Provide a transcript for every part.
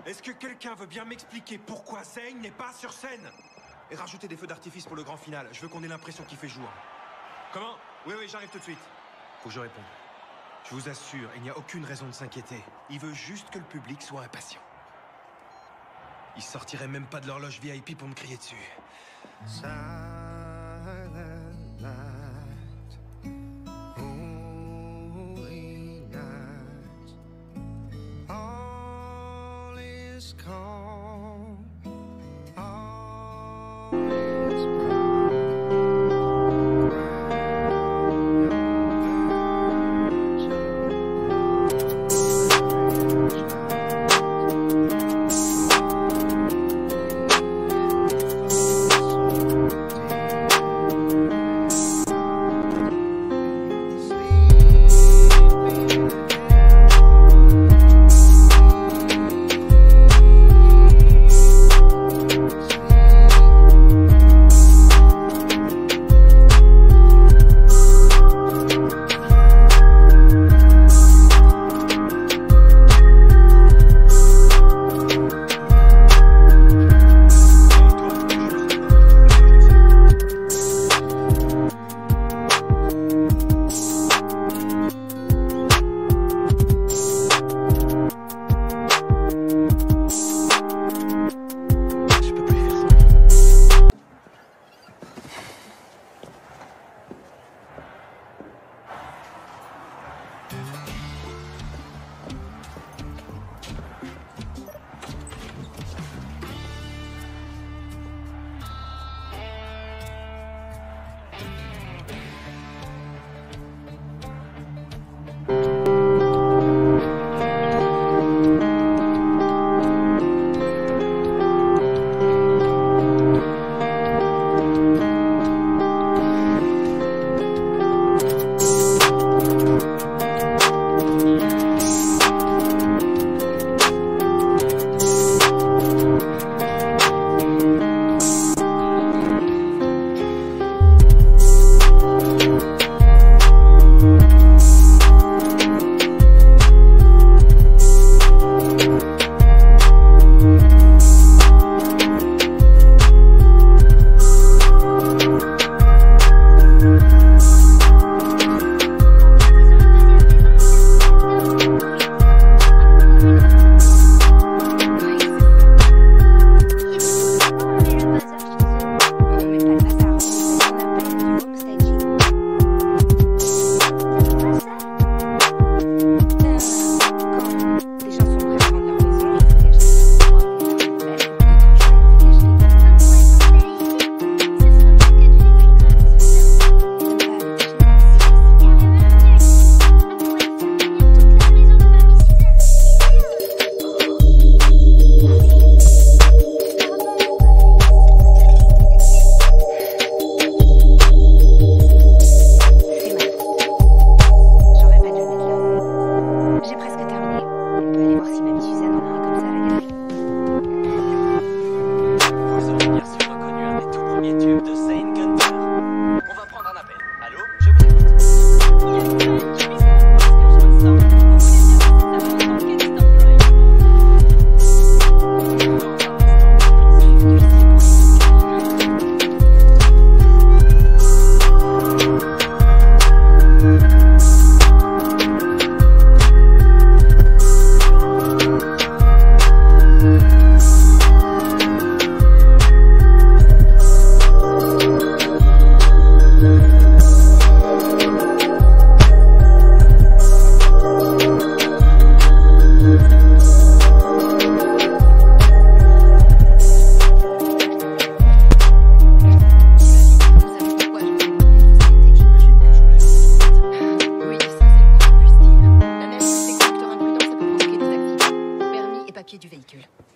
Est-ce que quelqu'un veut bien m'expliquer pourquoi Zane n'est pas sur scène? Et rajouter des feux d'artifice pour le grand final. Je veux qu'on ait l'impression qu'il fait jour. Comment? Oui, j'arrive tout de suite. Faut que je réponde. Je vous assure, il n'y a aucune raison de s'inquiéter. Il veut juste que le public soit impatient. Ils sortiraient même pas de l'horloge VIP pour me crier dessus. Silent night, holy night, all is calm, all is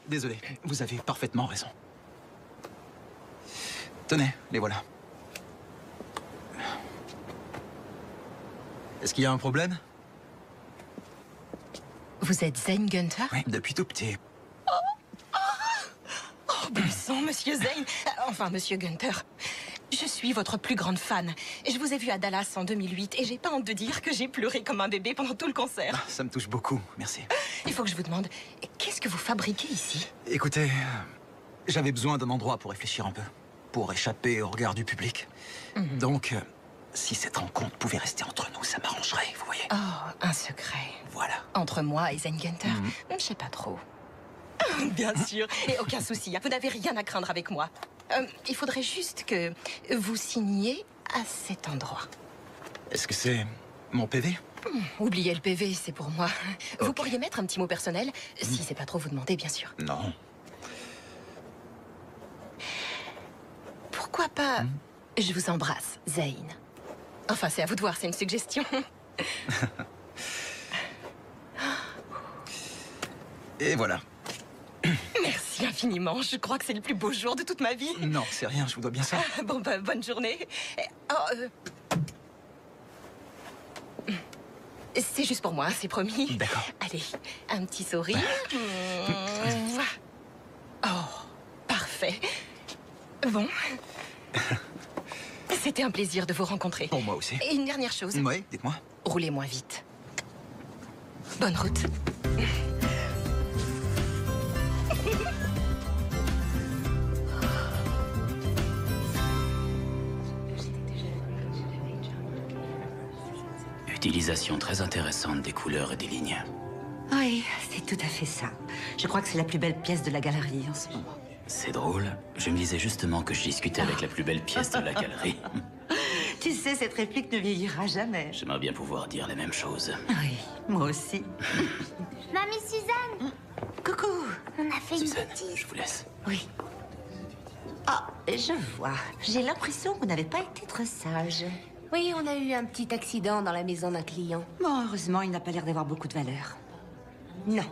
Désolé, vous avez parfaitement raison. Tenez, les voilà. Est-ce qu'il y a un problème? Vous êtes Zane Gunter? Oui, depuis tout petit. Oh, bon sang, monsieur Zane. Enfin, monsieur Gunter. Je suis votre plus grande fan. Je vous ai vu à Dallas en 2008 et j'ai pas honte de dire que j'ai pleuré comme un bébé pendant tout le concert. Ah, ça me touche beaucoup, merci. Il faut que je vous demande, qu'est-ce que vous fabriquez ici? Écoutez, j'avais besoin d'un endroit pour réfléchir un peu, pour échapper au regard du public. Donc, si cette rencontre pouvait rester entre nous, ça m'arrangerait, vous voyez. Oh, un secret. Voilà. Entre moi et Zen Gunter, je sais pas trop. Bien sûr, et aucun souci, vous n'avez rien à craindre avec moi. Il faudrait juste que vous signiez à cet endroit. Est-ce que c'est mon PV? Oubliez le PV, c'est pour moi. Vous pourriez mettre un petit mot personnel, si c'est pas trop vous demander, bien sûr. Non. Pourquoi pas je vous embrasse, Zayn? Enfin, c'est à vous de voir, c'est une suggestion. Et voilà. Merci infiniment, je crois que c'est le plus beau jour de toute ma vie. Non, c'est rien, je vous dois bien ça. Bon, bah, bonne journée. C'est juste pour moi, c'est promis. D'accord. Allez, un petit sourire. Oh, parfait. Bon. C'était un plaisir de vous rencontrer. Pour moi aussi. Et une dernière chose. Oui, dites-moi. Roulez moins vite. Bonne route. Utilisation très intéressante des couleurs et des lignes. Oui, c'est tout à fait ça. Je crois que c'est la plus belle pièce de la galerie en ce moment. C'est drôle. Je me disais justement que je discutais avec la plus belle pièce de la galerie. Tu sais, cette réplique ne vieillira jamais. J'aimerais bien pouvoir dire les mêmes choses. Oui, moi aussi. Mamie Suzanne, Coucou. on a fait une Suzanne, bêtise. je vous laisse. Oui. Ah, je vois. J'ai l'impression que vous n'avez pas été très sage. Oui, on a eu un petit accident dans la maison d'un client. Bon, heureusement, il n'a pas l'air d'avoir beaucoup de valeur. Non.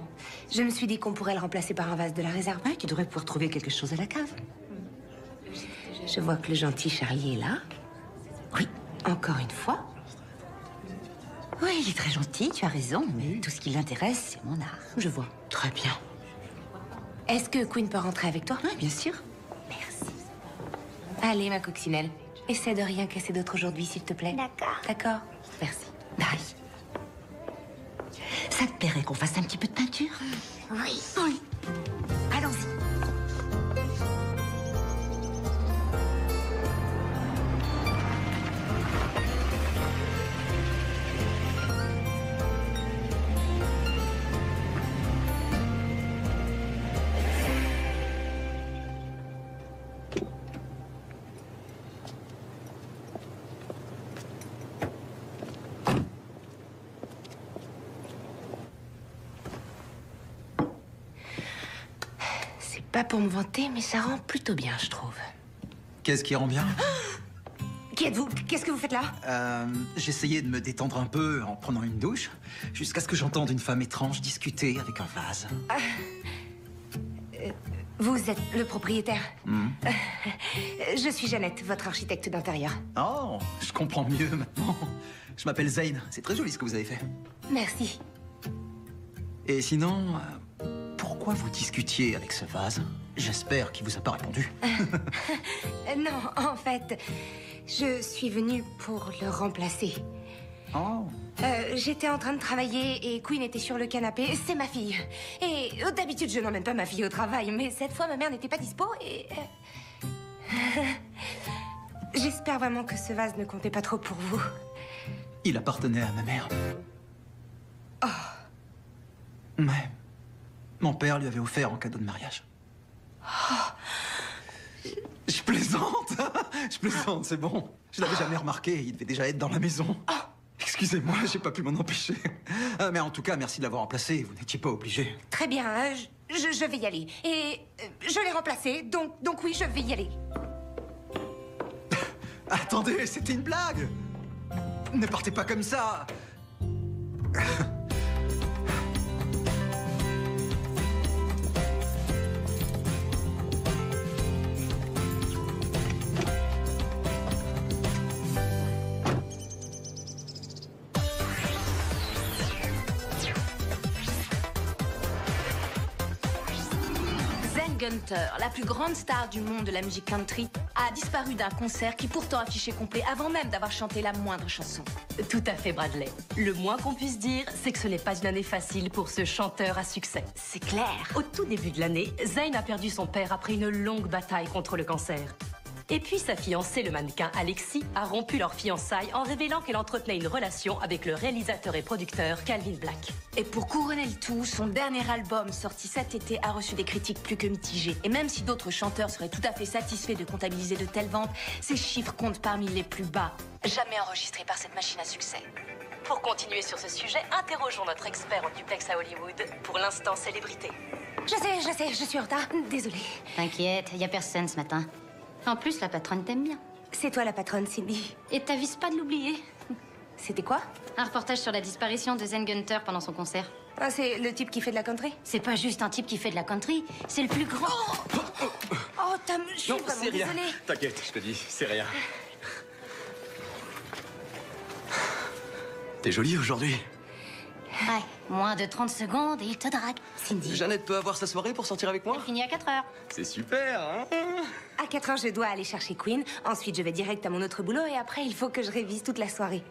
Je me suis dit qu'on pourrait le remplacer par un vase de la réserve. Ouais, tu devrais pouvoir trouver quelque chose à la cave. Je vois que le gentil Charlie est là. Oui, encore une fois. Oui, il est très gentil, tu as raison, mais tout ce qui l'intéresse, c'est mon art. Je vois. Très bien. Est-ce que Queen peut rentrer avec toi? Oui, bien sûr. Merci. Allez, ma coccinelle. Essaie de rien casser d'autre aujourd'hui, s'il te plaît. D'accord. D'accord. Merci. Bye. Ça te plairait qu'on fasse un petit peu de peinture? Oui. Oui. Allons-y. Pas pour me vanter, mais ça rend plutôt bien, je trouve. Qu'est-ce qui rend bien? Qui êtes-vous? Qu'est-ce que vous faites là? J'essayais de me détendre un peu en prenant une douche, jusqu'à ce que j'entende une femme étrange discuter avec un vase. Vous êtes le propriétaire? Je suis Jeannette, votre architecte d'intérieur. Oh, je comprends mieux maintenant. Je m'appelle Zayn, c'est très joli ce que vous avez fait. Merci. Et sinon, pourquoi vous discutiez avec ce vase? J'espère qu'il vous a pas répondu. Non, en fait, je suis venue pour le remplacer. Oh. J'étais en train de travailler et Queen était sur le canapé. C'est ma fille. Et d'habitude, je n'emmène pas ma fille au travail, mais cette fois, ma mère n'était pas dispo et... J'espère vraiment que ce vase ne comptait pas trop pour vous. Il appartenait à ma mère. Oh. Mais mon père lui avait offert en cadeau de mariage. Je plaisante. Je plaisante, c'est bon. Je l'avais jamais remarqué, il devait déjà être dans la maison. Excusez-moi, j'ai pas pu m'en empêcher. Mais en tout cas, merci de l'avoir remplacé, vous n'étiez pas obligé. Très bien, je vais y aller. Et je l'ai remplacé, donc oui, je vais y aller. Attendez, c'était une blague. Ne partez pas comme ça. Zen Gunter, la plus grande star du monde de la musique country, a disparu d'un concert qui pourtant affichait complet avant même d'avoir chanté la moindre chanson. Tout à fait, Bradley. Le moins qu'on puisse dire, c'est que ce n'est pas une année facile pour ce chanteur à succès. C'est clair. Au tout début de l'année, Zayn a perdu son père après une longue bataille contre le cancer. Et puis sa fiancée, le mannequin Alexis, a rompu leur fiançailles en révélant qu'elle entretenait une relation avec le réalisateur et producteur Calvin Black. Et pour couronner le tout, son dernier album, sorti cet été, a reçu des critiques plus que mitigées. Et même si d'autres chanteurs seraient tout à fait satisfaits de comptabiliser de telles ventes, ces chiffres comptent parmi les plus bas jamais enregistrés par cette machine à succès. Pour continuer sur ce sujet, interrogeons notre expert en duplex à Hollywood, pour l'instant célébrité. Je sais, je suis en retard. Désolée. T'inquiète, y a personne ce matin. En plus, la patronne t'aime bien. C'est toi la patronne, Cindy. Et t'avises pas de l'oublier. C'était quoi? Un reportage sur la disparition de Zen Gunter pendant son concert. Ah, c'est le type qui fait de la country? C'est pas juste un type qui fait de la country, c'est le plus grand... Oh, Tom, je suis vraiment c'est rien. désolée. T'inquiète, je te dis, c'est rien. T'es jolie aujourd'hui. Ouais, moins de 30 secondes et il te drague. Cindy. Jeannette peut avoir sa soirée pour sortir avec moi? Elle finit à 4 heures. C'est super, hein? À 4 heures, je dois aller chercher Queen. Ensuite, je vais direct à mon autre boulot et après, il faut que je révise toute la soirée.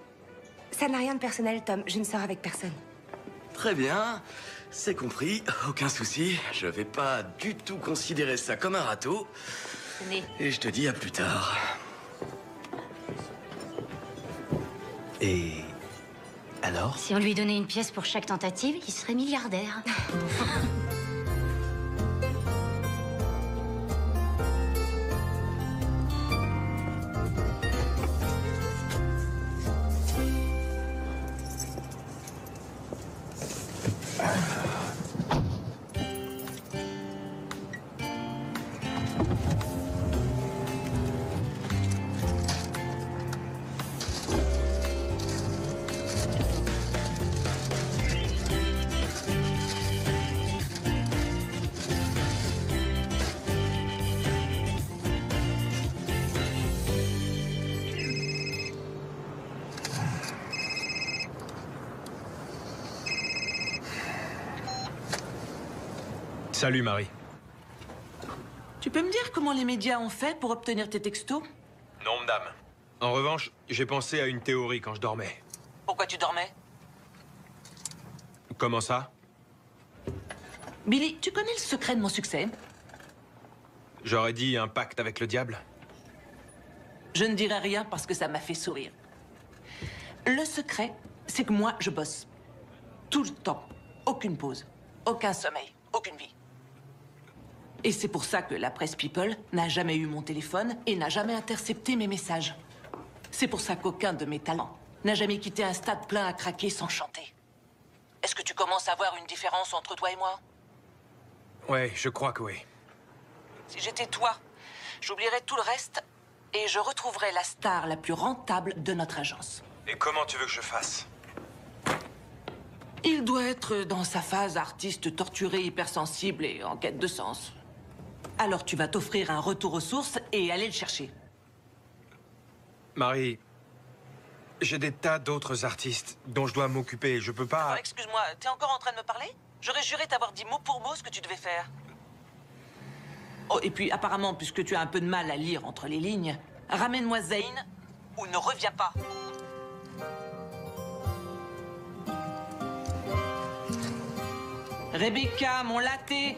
Ça n'a rien de personnel, Tom. Je ne sors avec personne. Très bien, c'est compris, aucun souci. Je vais pas du tout considérer ça comme un râteau. Tenez. Et je te dis à plus tard. Et... alors? Si on lui donnait une pièce pour chaque tentative, il serait milliardaire. Salut, Marie. Tu peux me dire comment les médias ont fait pour obtenir tes textos? Non, madame. En revanche, j'ai pensé à une théorie quand je dormais. Pourquoi tu dormais? Comment ça? Billy, tu connais le secret de mon succès? J'aurais dit un pacte avec le diable. Je ne dirai rien parce que ça m'a fait sourire. Le secret, c'est que moi, je bosse. Tout le temps. Aucune pause. Aucun sommeil. Aucune vie. Et c'est pour ça que la presse People n'a jamais eu mon téléphone et n'a jamais intercepté mes messages. C'est pour ça qu'aucun de mes talents n'a jamais quitté un stade plein à craquer sans chanter. Est-ce que tu commences à voir une différence entre toi et moi? Ouais, je crois que oui. Si j'étais toi, j'oublierais tout le reste et je retrouverais la star la plus rentable de notre agence. Et comment tu veux que je fasse? Il doit être dans sa phase artiste torturé, hypersensible et en quête de sens. Alors tu vas t'offrir un retour aux sources et aller le chercher. Marie, j'ai des tas d'autres artistes dont je dois m'occuper. Je peux pas... Excuse-moi, t'es encore en train de me parler? J'aurais juré t'avoir dit mot pour mot ce que tu devais faire. Oh, et puis apparemment, puisque tu as un peu de mal à lire entre les lignes, ramène-moi Zayn ou ne reviens pas. Rebecca, mon latte.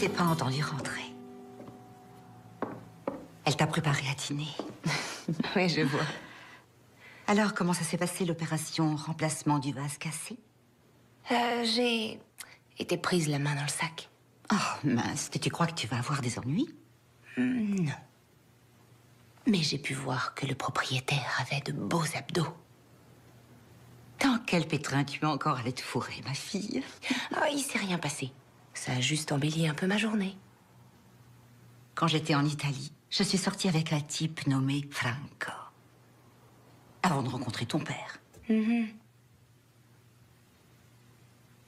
t'ai pas entendu rentrer. Elle t'a préparé à dîner. Oui, je vois. Alors, comment ça s'est passé l'opération remplacement du vase cassé? J'ai été prise la main dans le sac. Oh, mince, tu crois que tu vas avoir des ennuis? Non. Mais j'ai pu voir que le propriétaire avait de beaux abdos. Dans quel pétrin tu vas encore aller te fourrer, ma fille? Oh, il s'est rien passé. Ça a juste embelli un peu ma journée. Quand j'étais en Italie, je suis sortie avec un type nommé Franco. Avant de rencontrer ton père.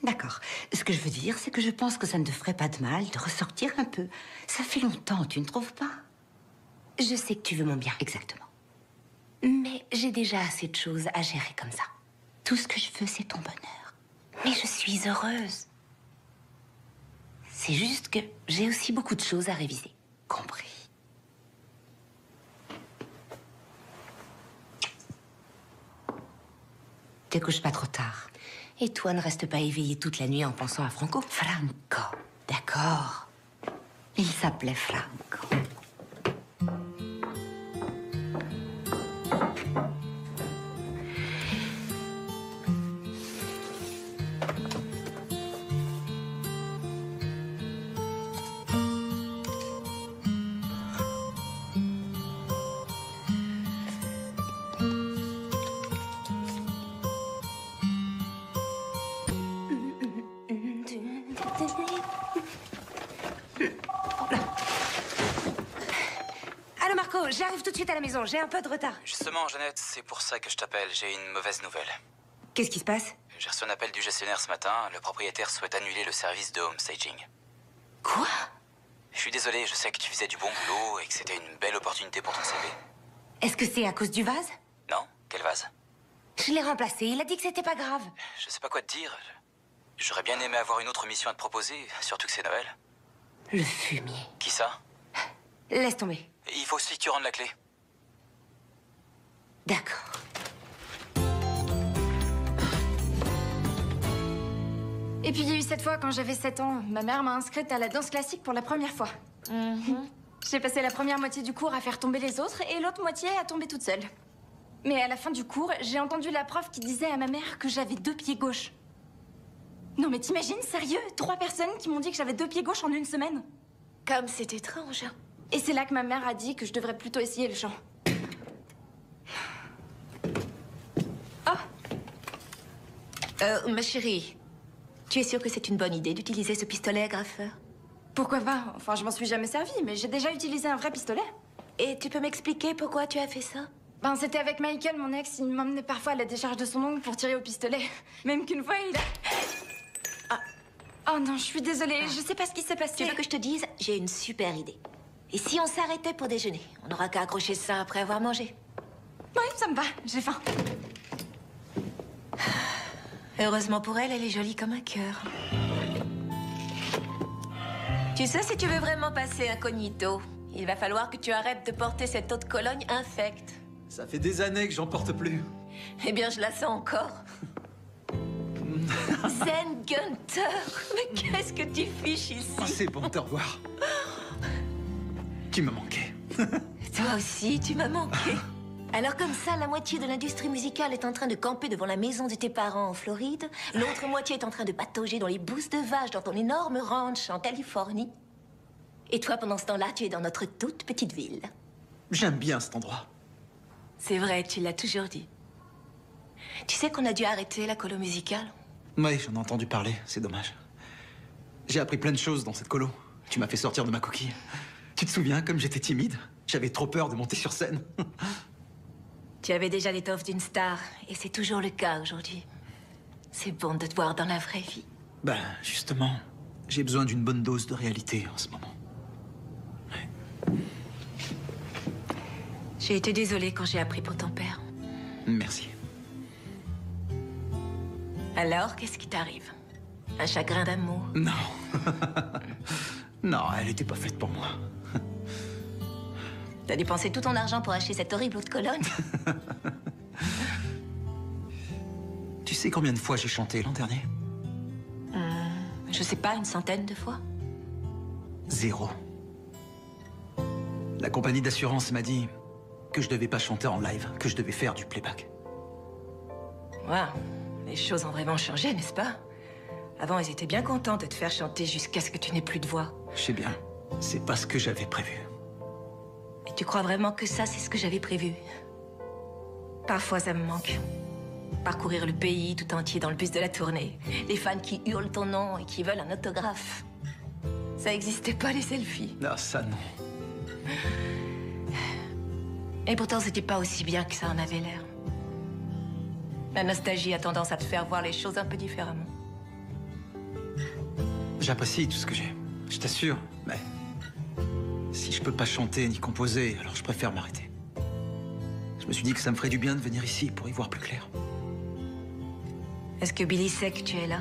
D'accord. Ce que je veux dire, c'est que je pense que ça ne te ferait pas de mal de ressortir un peu. Ça fait longtemps, tu ne trouves pas? Je sais que tu veux mon bien. Exactement. Mais j'ai déjà assez de choses à gérer comme ça. Tout ce que je veux, c'est ton bonheur. Mais je suis heureuse. C'est juste que j'ai aussi beaucoup de choses à réviser. Compris. Te couches pas trop tard. Et toi, ne reste pas éveillée toute la nuit en pensant à Franco. Franco. D'accord. Il s'appelait Franco. Allô Marco, j'arrive tout de suite à la maison, j'ai un peu de retard. Justement, Jeannette, c'est pour ça que je t'appelle. J'ai une mauvaise nouvelle. Qu'est-ce qui se passe? J'ai reçu un appel du gestionnaire ce matin. Le propriétaire souhaite annuler le service de home staging. Quoi? Je suis désolé, je sais que tu faisais du bon boulot et que c'était une belle opportunité pour ton CV. Est-ce que c'est à cause du vase? Non? Quel vase? Je l'ai remplacé, il a dit que c'était pas grave. Je sais pas quoi te dire. J'aurais bien aimé avoir une autre mission à te proposer, surtout que c'est Noël. Le fumier. Qui ça? Laisse tomber. Il faut aussi que tu rendes la clé. D'accord. Et puis il y a eu cette fois, quand j'avais 7 ans, ma mère m'a inscrite à la danse classique pour la première fois. J'ai passé la première moitié du cours à faire tomber les autres et l'autre moitié à tomber toute seule. Mais à la fin du cours, j'ai entendu la prof qui disait à ma mère que j'avais 2 pieds gauches. Non mais t'imagines, sérieux? 3 personnes qui m'ont dit que j'avais 2 pieds gauches en une semaine. Comme c'est étrange. Et c'est là que ma mère a dit que je devrais plutôt essayer le chant. Ma chérie, tu es sûre que c'est une bonne idée d'utiliser ce pistolet agrafeur? Pourquoi pas? Enfin, je m'en suis jamais servi, mais j'ai déjà utilisé un vrai pistolet. Et tu peux m'expliquer pourquoi tu as fait ça? Ben, c'était avec Michael, mon ex. Il m'emmenait parfois à la décharge de son oncle pour tirer au pistolet. Même qu'une fois, il a... Oh non, je suis désolée. Je sais pas ce qui s'est passé. Tu veux que je te dise? J'ai une super idée. Et si on s'arrêtait pour déjeuner? On n'aura qu'à accrocher ça après avoir mangé. Oui, ça me va. J'ai faim. Heureusement pour elle, elle est jolie comme un cœur. Tu sais, si tu veux vraiment passer incognito, il va falloir que tu arrêtes de porter cette eau de Cologne infecte. Ça fait des années que j'en porte plus. Eh bien, je la sens encore. Zen Gunther, mais qu'est-ce que tu fiches ici? Oh, c'est bon de te revoir. Tu m'as manqué. Toi aussi, tu m'as manqué. Alors comme ça, la moitié de l'industrie musicale est en train de camper devant la maison de tes parents en Floride. L'autre moitié est en train de patauger dans les bousses de vaches dans ton énorme ranch en Californie. Et toi, pendant ce temps-là, tu es dans notre toute petite ville. J'aime bien cet endroit. C'est vrai, tu l'as toujours dit. Tu sais qu'on a dû arrêter la colo musicale? Oui, j'en ai entendu parler, c'est dommage. J'ai appris plein de choses dans cette colo. Tu m'as fait sortir de ma coquille. Tu te souviens, comme j'étais timide? J'avais trop peur de monter sur scène. Tu avais déjà l'étoffe d'une star, et c'est toujours le cas aujourd'hui. C'est bon de te voir dans la vraie vie. Ben, justement, j'ai besoin d'une bonne dose de réalité en ce moment. J'ai été désolée quand j'ai appris pour ton père. Merci. Alors, qu'est-ce qui t'arrive? Un chagrin d'amour? Non. Non, elle était pas faite pour moi. T'as dépensé tout ton argent pour acheter cette horrible eau de Cologne? Tu sais combien de fois j'ai chanté l'an dernier? Je sais pas, une centaine de fois? 0. La compagnie d'assurance m'a dit que je devais pas chanter en live, que je devais faire du playback. Waouh, les choses ont vraiment changé, n'est-ce pas? Avant, ils étaient bien contents de te faire chanter jusqu'à ce que tu n'aies plus de voix. Je sais bien, c'est pas ce que j'avais prévu. Et tu crois vraiment que ça, c'est ce que j'avais prévu? Parfois, ça me manque. Parcourir le pays tout entier dans le bus de la tournée. Les fans qui hurlent ton nom et qui veulent un autographe. Ça n'existait pas, les selfies. Non, ça non. Et pourtant, c'était pas aussi bien que ça en avait l'air. La nostalgie a tendance à te faire voir les choses un peu différemment. J'apprécie tout ce que j'ai, je t'assure, mais si je peux pas chanter ni composer, alors je préfère m'arrêter. Je me suis dit que ça me ferait du bien de venir ici pour y voir plus clair. Est-ce que Billy sait que tu es là?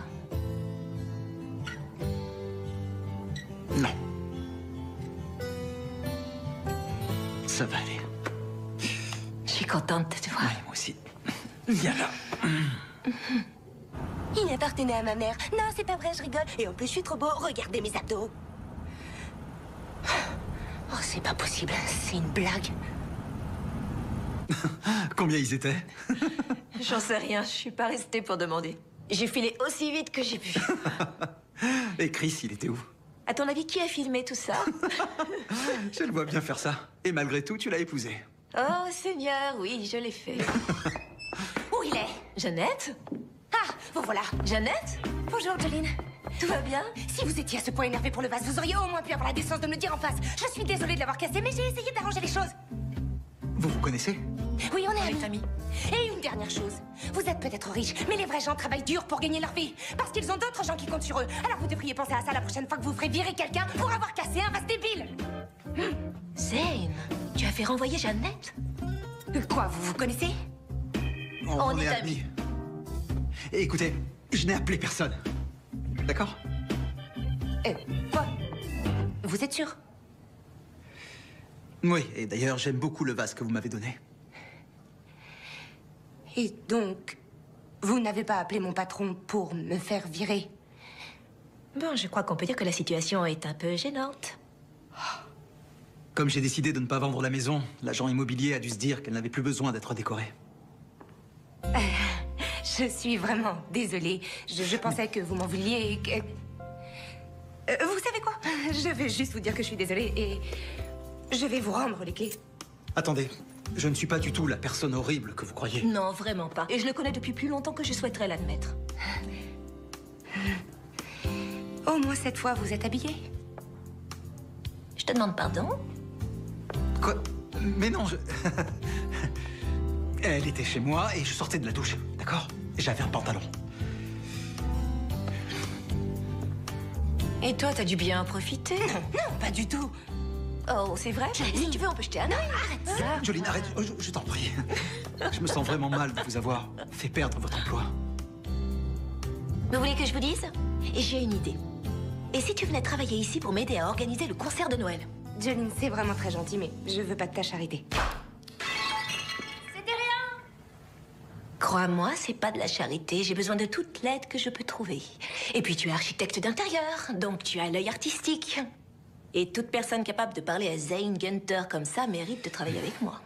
Non. Ça va aller. Je suis contente de te voir. Oui, moi aussi. Viens là. Il appartenait à ma mère. Non, c'est pas vrai, je rigole. Et en plus, je suis trop beau. Regardez mes abdos. Oh, c'est pas possible. C'est une blague. Combien ils étaient? J'en sais rien, je suis pas restée pour demander. J'ai filé aussi vite que j'ai pu. Et Chris, il était où? À ton avis, qui a filmé tout ça? Je le vois bien faire ça. Et malgré tout, tu l'as épousé. Oh, Seigneur, oui, je l'ai fait. Où il est? Jeannette? Ah, vous voilà. Jeannette? Bonjour, Jolene. Tout va bien? Si vous étiez à ce point énervé pour le vase, vous auriez au moins pu avoir la décence de me le dire en face. Je suis désolée de l'avoir cassé, mais j'ai essayé d'arranger les choses. Vous vous connaissez? Oui, on est amis. Et une dernière chose. Vous êtes peut-être riches, mais les vrais gens travaillent dur pour gagner leur vie. Parce qu'ils ont d'autres gens qui comptent sur eux. Alors vous devriez penser à ça la prochaine fois que vous ferez virer quelqu'un pour avoir cassé un vase débile. Zane, tu as fait renvoyer Jeannette? Quoi, vous vous connaissez? On est amis. Et écoutez, je n'ai appelé personne. D'accord? Quoi? Vous êtes sûr? Oui, et d'ailleurs, j'aime beaucoup le vase que vous m'avez donné. Et donc, vous n'avez pas appelé mon patron pour me faire virer? Bon, je crois qu'on peut dire que la situation est un peu gênante. Comme j'ai décidé de ne pas vendre la maison, l'agent immobilier a dû se dire qu'elle n'avait plus besoin d'être décorée. Je suis vraiment désolée. Je pensais que vous m'en vouliez et que... vous savez quoi? Je vais juste vous dire que je suis désolée et je vais vous rendre les clés. Attendez, je ne suis pas du tout la personne horrible que vous croyez. Non, vraiment pas. Et je le connais depuis plus longtemps que je souhaiterais l'admettre. Au moins cette fois, vous êtes habillée. Je te demande pardon? Quoi? Mais non, je... Elle était chez moi et je sortais de la douche, d'accord? J'avais un pantalon. Et toi, t'as dû bien en profiter? Non, pas du tout. Oh, c'est vrai? Si tu veux, on peut jeter un œil. Arrête ça. Jolene, arrête, je t'en prie. Je me sens vraiment mal de vous avoir fait perdre votre emploi. Vous voulez que je vous dise? J'ai une idée. Et si tu venais travailler ici pour m'aider à organiser le concert de Noël? Jolene, c'est vraiment très gentil, mais je veux pas de ta charité. C'était rien. Crois-moi, c'est pas de la charité. J'ai besoin de toute l'aide que je peux trouver. Et puis tu es architecte d'intérieur, donc tu as l'œil artistique. Et toute personne capable de parler à Zane Gunter comme ça mérite de travailler avec moi.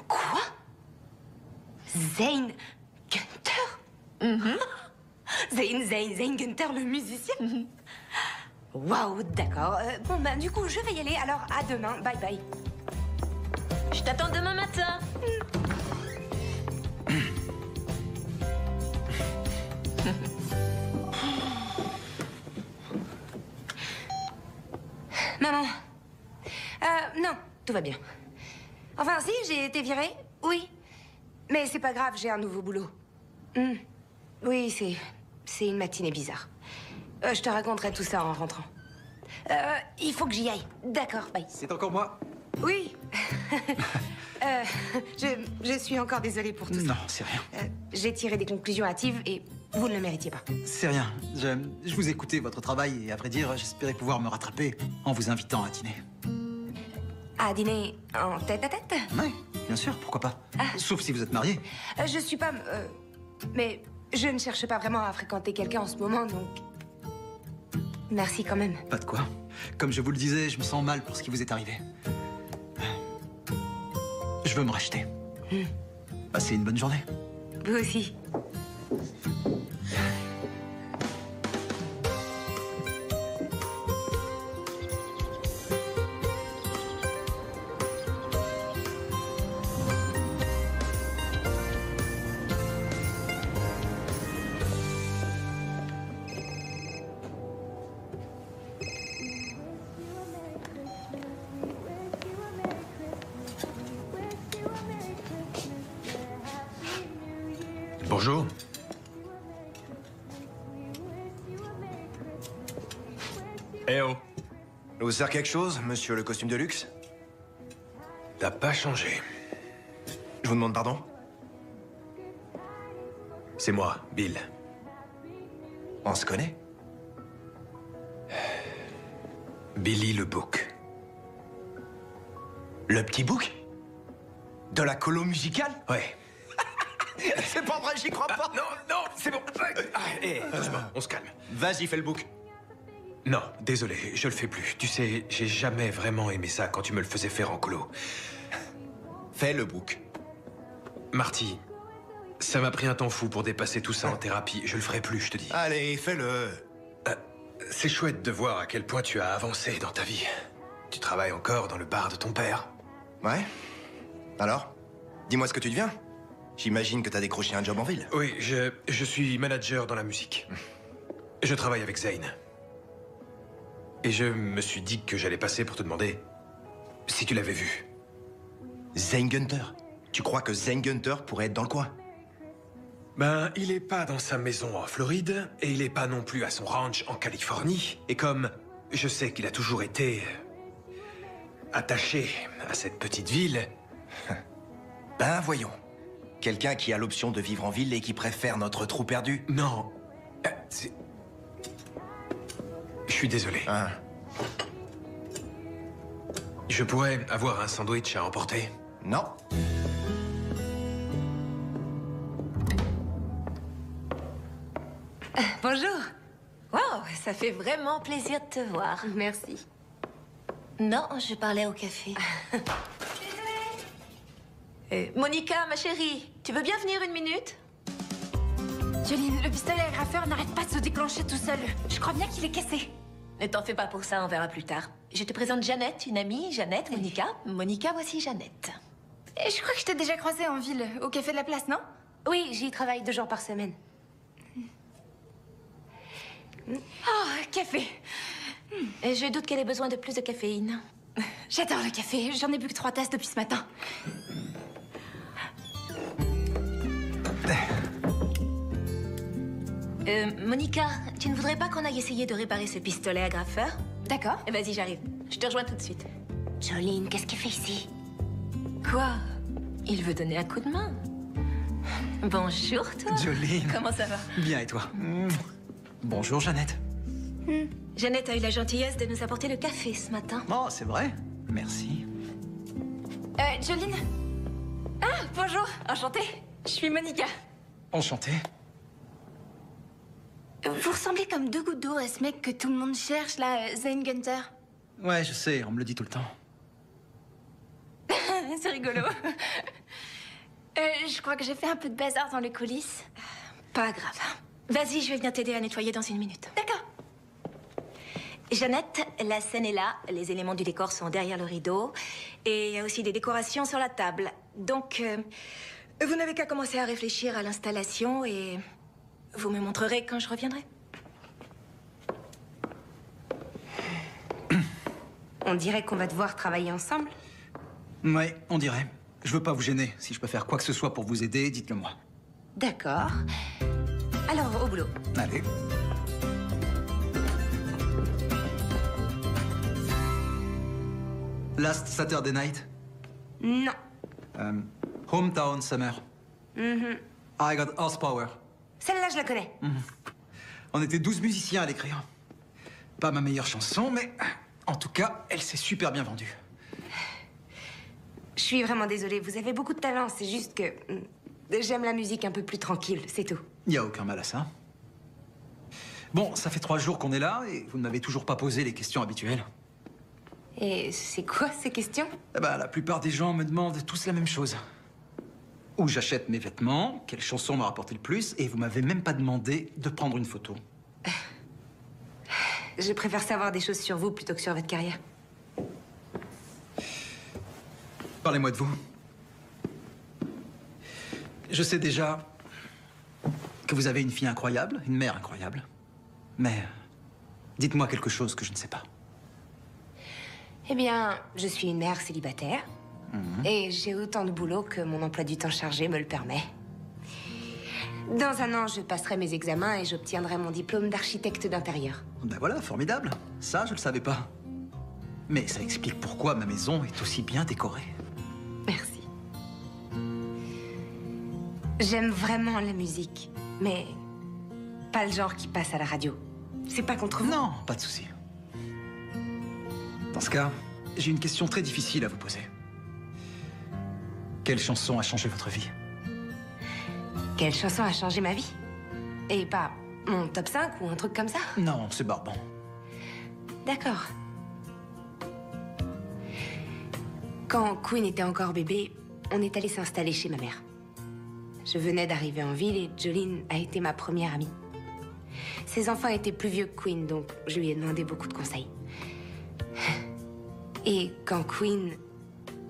Quoi? Zane Gunter? Zane Gunter, le musicien? Waouh, d'accord. Bon, bah, du coup, je vais y aller. Alors, à demain. Bye bye. Je t'attends demain matin. Maman. Non, tout va bien. Enfin, si, j'ai été virée, oui. Mais c'est pas grave, j'ai un nouveau boulot. Oui, c'est une matinée bizarre. Je te raconterai tout ça en rentrant. Il faut que j'y aille. D'accord, bye. C'est encore moi? Oui. Je suis encore désolée pour tout ça. Non, c'est rien. J'ai tiré des conclusions hâtives et vous ne le méritiez pas. C'est rien. Je vous écoutais votre travail et à vrai dire, j'espérais pouvoir me rattraper en vous invitant à dîner. À dîner en tête-à-tête? Oui, bien sûr, pourquoi pas. Sauf si vous êtes marié. Je suis pas... mais je ne cherche pas vraiment à fréquenter quelqu'un en ce moment, donc... Merci quand même. Pas de quoi. Comme je vous le disais, je me sens mal pour ce qui vous est arrivé. Je veux me racheter. Passez une bonne journée. Vous aussi. Bonjour. Eh oh. Vous sert quelque chose, monsieur le costume de luxe? T'as pas changé. Je vous demande pardon? C'est moi, Bill. On se connaît? Billy le Bouc. Le petit bouc? De la colo musicale? Ouais. C'est pas vrai, j'y crois pas! Non, non, c'est bon. Doucement, on se calme. Vas-y, fais le bouc. Non, désolé, je le fais plus. Tu sais, j'ai jamais vraiment aimé ça quand tu me le faisais faire en colo. Fais le bouc. Marty, ça m'a pris un temps fou pour dépasser tout ça en thérapie. Je le ferai plus, je te dis. Allez, fais-le. C'est chouette de voir à quel point tu as avancé dans ta vie. Tu travailles encore dans le bar de ton père. Ouais? Alors? Dis-moi ce que tu deviens. J'imagine que t'as décroché un job en ville. Oui, je suis manager dans la musique. Je travaille avec Zane. Et je me suis dit que j'allais passer pour te demander si tu l'avais vu. Zane Gunter? Tu crois que Zane Gunter pourrait être dans le coin? Ben, il est pas dans sa maison en Floride, et il est pas non plus à son ranch en Californie. Et comme je sais qu'il a toujours été attaché à cette petite ville... Ben, voyons. Quelqu'un qui a l'option de vivre en ville et qui préfère notre trou perdu? Non. Je suis désolé. Je pourrais avoir un sandwich à emporter? Non. Bonjour. Wow, ça fait vraiment plaisir de te voir. Merci. Non, je parlais au café. Monica, ma chérie, tu veux bien venir une minute? Jolene, le pistolet agrafeur n'arrête pas de se déclencher tout seul. Je crois bien qu'il est cassé. Ne t'en fais pas pour ça, on verra plus tard. Je te présente Jeannette, une amie. Jeannette, Monica. Monica, voici Jeannette. Et je crois que je t'ai déjà croisée en ville, au café de la place, non? Oui, j'y travaille 2 jours par semaine. Oh, café. Et je doute qu'elle ait besoin de plus de caféine. J'adore le café. J'en ai bu que 3 tasses depuis ce matin. Monica, tu ne voudrais pas qu'on aille essayer de réparer ce pistolet agrafeur? D'accord. Vas-y, j'arrive. Je te rejoins tout de suite. Jolene, qu'est-ce qu'il fait ici? Quoi? Il veut donner un coup de main. Bonjour, toi. Jolene. Comment ça va? Bien, et toi? Bonjour, Jeannette. Jeannette a eu la gentillesse de nous apporter le café ce matin. Oh, c'est vrai? Merci. Jolene? Ah, bonjour. Enchantée. Je suis Monica. Enchanté. Vous ressemblez comme 2 gouttes d'eau à ce mec que tout le monde cherche, là, Zane Gunter. Ouais, je sais, on me le dit tout le temps. C'est rigolo. Je crois que j'ai fait un peu de bazar dans les coulisses. Pas grave. Vas-y, je vais venir t'aider à nettoyer dans 1 minute. D'accord. Jeannette, la scène est là. Les éléments du décor sont derrière le rideau. Et il y a aussi des décorations sur la table. Donc, vous n'avez qu'à commencer à réfléchir à l'installation et vous me montrerez quand je reviendrai. On dirait qu'on va devoir travailler ensemble. Ouais, on dirait. Je veux pas vous gêner. Si je peux faire quoi que ce soit pour vous aider, dites-le moi. D'accord. Alors, au boulot. Allez. Last Saturday Night? Non. Hometown Summer. I Got Horsepower. Celle-là, je la connais. On était 12 musiciens à l'écrire. Pas ma meilleure chanson, mais en tout cas, elle s'est super bien vendue. Je suis vraiment désolée, vous avez beaucoup de talent, c'est juste que j'aime la musique un peu plus tranquille, c'est tout. Y a aucun mal à ça. Bon, ça fait 3 jours qu'on est là et vous ne m'avez toujours pas posé les questions habituelles. Et c'est quoi ces questions? Eh ben, la plupart des gens me demandent tous la même chose. Où j'achète mes vêtements, quelle chanson m'a rapporté le plus, et vous m'avez même pas demandé de prendre une photo. Je préfère savoir des choses sur vous plutôt que sur votre carrière. Parlez-moi de vous. Je sais déjà que vous avez une fille incroyable, une mère incroyable. Mais dites-moi quelque chose que je ne sais pas. Eh bien, je suis une mère célibataire. Et j'ai autant de boulot que mon emploi du temps chargé me le permet. Dans un an, je passerai mes examens et j'obtiendrai mon diplôme d'architecte d'intérieur. Ben voilà, formidable. Ça, je le savais pas. Mais ça explique pourquoi ma maison est aussi bien décorée. Merci. J'aime vraiment la musique, mais pas le genre qui passe à la radio. C'est pas contre vous? Non, pas de souci. Dans ce cas, j'ai une question très difficile à vous poser. Quelle chanson a changé votre vie? Quelle chanson a changé ma vie? Et pas mon top 5 ou un truc comme ça? Non, c'est barbant. D'accord. Quand Queen était encore bébé, on est allé s'installer chez ma mère. Je venais d'arriver en ville et Jolene a été ma première amie. Ses enfants étaient plus vieux que Queen, donc je lui ai demandé beaucoup de conseils. Et quand Queen